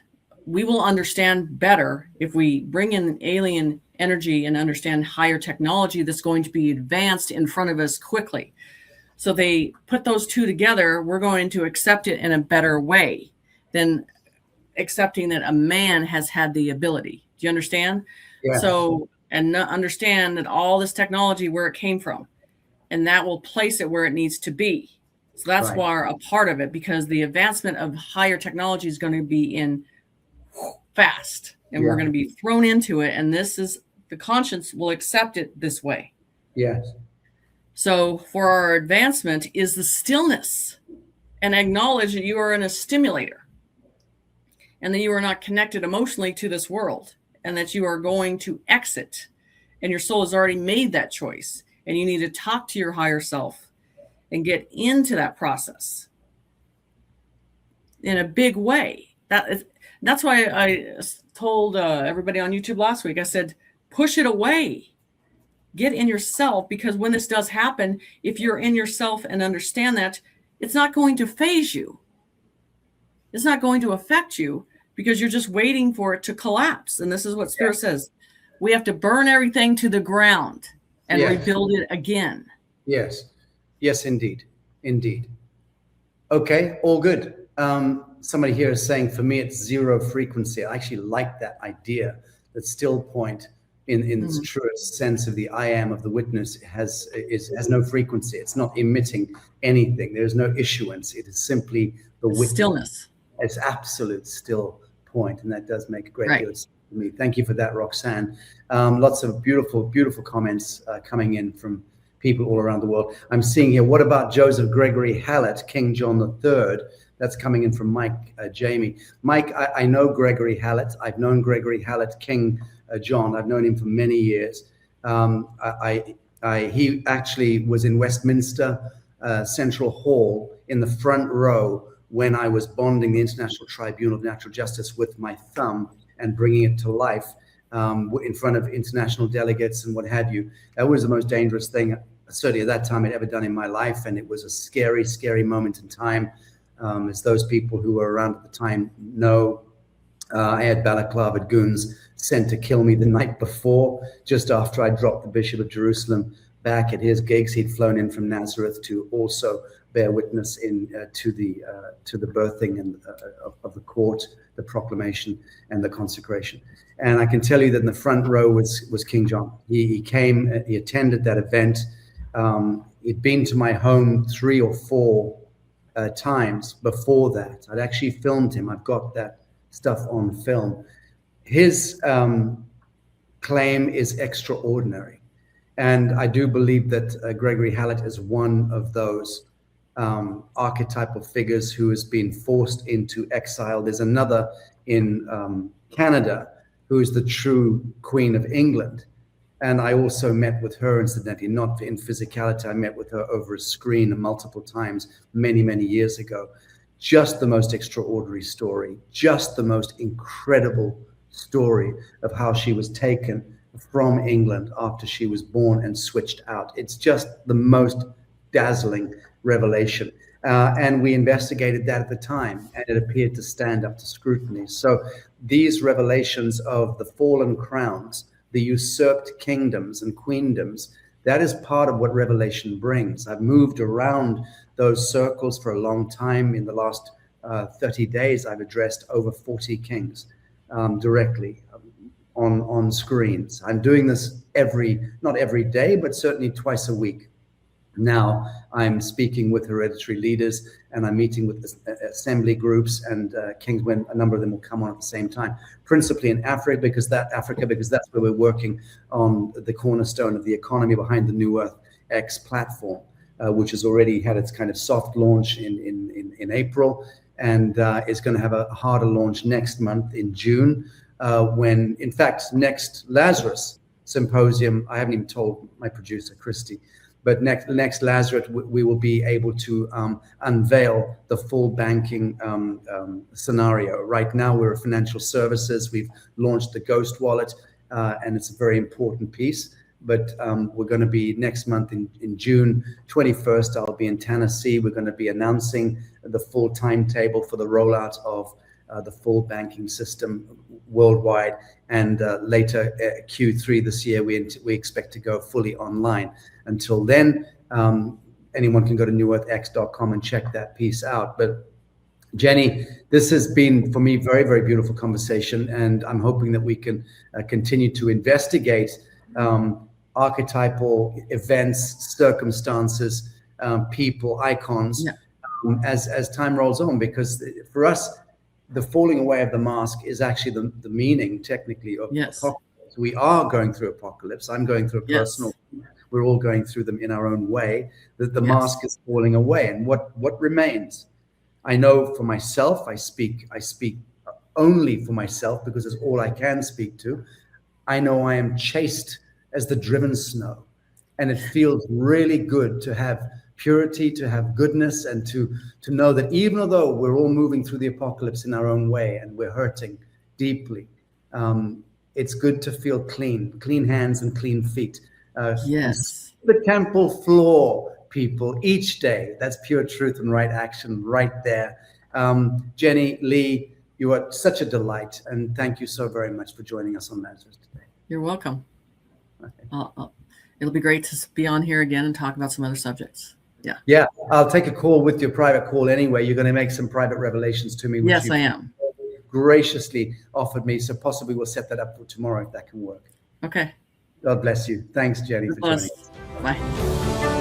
we will understand better if we bring in alien energy and understand higher technology that's going to be advanced in front of us quickly. So they put those two together, we're going to accept it in a better way than accepting that a man has had the ability. Do you understand? Yeah. So, and understand that all this technology, where it came from, and that will place it where it needs to be. So that's Right. why a part of it, because the advancement of higher technology is going to be in fast, and we're going to be thrown into it. And this is, the conscience will accept it this way. Yes. So for our advancement is the stillness, and acknowledge that you are in a stimulator, and that you are not connected emotionally to this world, and that you are going to exit, and your soul has already made that choice, and you need to talk to your higher self and get into that process in a big way. That's why I told everybody on YouTube last week, I said, push it away, get in yourself, because when this does happen, if you're in yourself and understand that, it's not going to phase you. It's not going to affect you, because you're just waiting for it to collapse. And this is what Spirit says. We have to burn everything to the ground and rebuild it again. Yes. Yes, indeed. Indeed. Okay, all good. Somebody here is saying, for me, it's zero frequency. I actually like that idea, that still point in its truest sense of the I am of the witness has no frequency. It's not emitting anything. There's no issuance. It is simply the witness. Stillness. It's absolute still point, and that does make a great deal of sense to me. Thank you for that, Roxanne. Lots of beautiful, beautiful comments coming in from people all around the world. I'm seeing here, what about Joseph Gregory Hallett, King John III? That's coming in from Mike Jamie. Mike, I know Gregory Hallett. I've known Gregory Hallett, King John. I've known him for many years. He actually was in Westminster Central Hall in the front row when I was bonding the International Tribunal of Natural Justice with my thumb and bringing it to life in front of international delegates and what have you. That was the most dangerous thing, certainly at that time, I'd ever done in my life. And it was a scary, scary moment in time. As those people who were around at the time know, I had balaclava goons sent to kill me the night before, just after I dropped the Bishop of Jerusalem back at his gigs. He'd flown in from Nazareth to also bear witness to the birthing and of the court, the proclamation, and the consecration. And I can tell you that in the front row was King John. He came, he attended that event. He'd been to my home 3 or 4 times before that. I'd actually filmed him. I've got that stuff on film. His claim is extraordinary. And I do believe that Gregory Hallett is one of those archetypal figures who has been forced into exile. There's another in Canada who is the true Queen of England. And I also met with her, incidentally, not in physicality. I met with her over a screen multiple times, many, many years ago. Just the most extraordinary story, just the most incredible story of how she was taken from England after she was born and switched out. It's just the most dazzling revelation. And we investigated that at the time, and it appeared to stand up to scrutiny. So these revelations of the fallen crowns, the usurped kingdoms and queendoms, that is part of what Revelation brings. I've moved around those circles for a long time. In the last 30 days, I've addressed over 40 kings directly on screens. I'm doing this not every day, but certainly twice a week. Now I'm speaking with hereditary leaders, and I'm meeting with assembly groups and kings when a number of them will come on at the same time, principally in Africa, because that's where we're working on the cornerstone of the economy behind the New Earth X platform, which has already had its kind of soft launch in April, and is going to have a harder launch next month in June, when, in fact, next Lazarus symposium, I haven't even told my producer, Christy, but next Lazarus, we will be able to unveil the full banking scenario. Right now, we're financial services. We've launched the Ghost Wallet, and it's a very important piece. But we're going to be next month in June 21st, I'll be in Tennessee. We're going to be announcing the full timetable for the rollout of the full banking system worldwide. And later Q3 this year, we expect to go fully online. Until then, anyone can go to newearthx.com and check that piece out. But Jenny, this has been, for me, very, very beautiful conversation. And I'm hoping that we can continue to investigate archetypal events, circumstances, people, icons, as time rolls on. Because for us, the falling away of the mask is actually the meaning, technically, of apocalypse. We are going through apocalypse. I'm going through a personal. We're all going through them in our own way. That the mask is falling away, and what remains? I know for myself. I speak only for myself because it's all I can speak to. I know I am chaste as the driven snow, and it feels really good to have purity, to have goodness, and to know that even though we're all moving through the apocalypse in our own way and we're hurting deeply, it's good to feel clean hands and clean feet. The temple floor, people, each day. That's pure truth and right action right there. Jenny, Lee, you are such a delight, and thank you so very much for joining us on Lazarus today. You're welcome. It'll be great to be on here again and talk about some other subjects. Yeah, I'll take a call with your private call anyway. You're going to make some private revelations to me. Yes, I am. Graciously offered me, so possibly we'll set that up for tomorrow if that can work. Okay. God bless you. Thanks, Jenny, for joining us. Bye.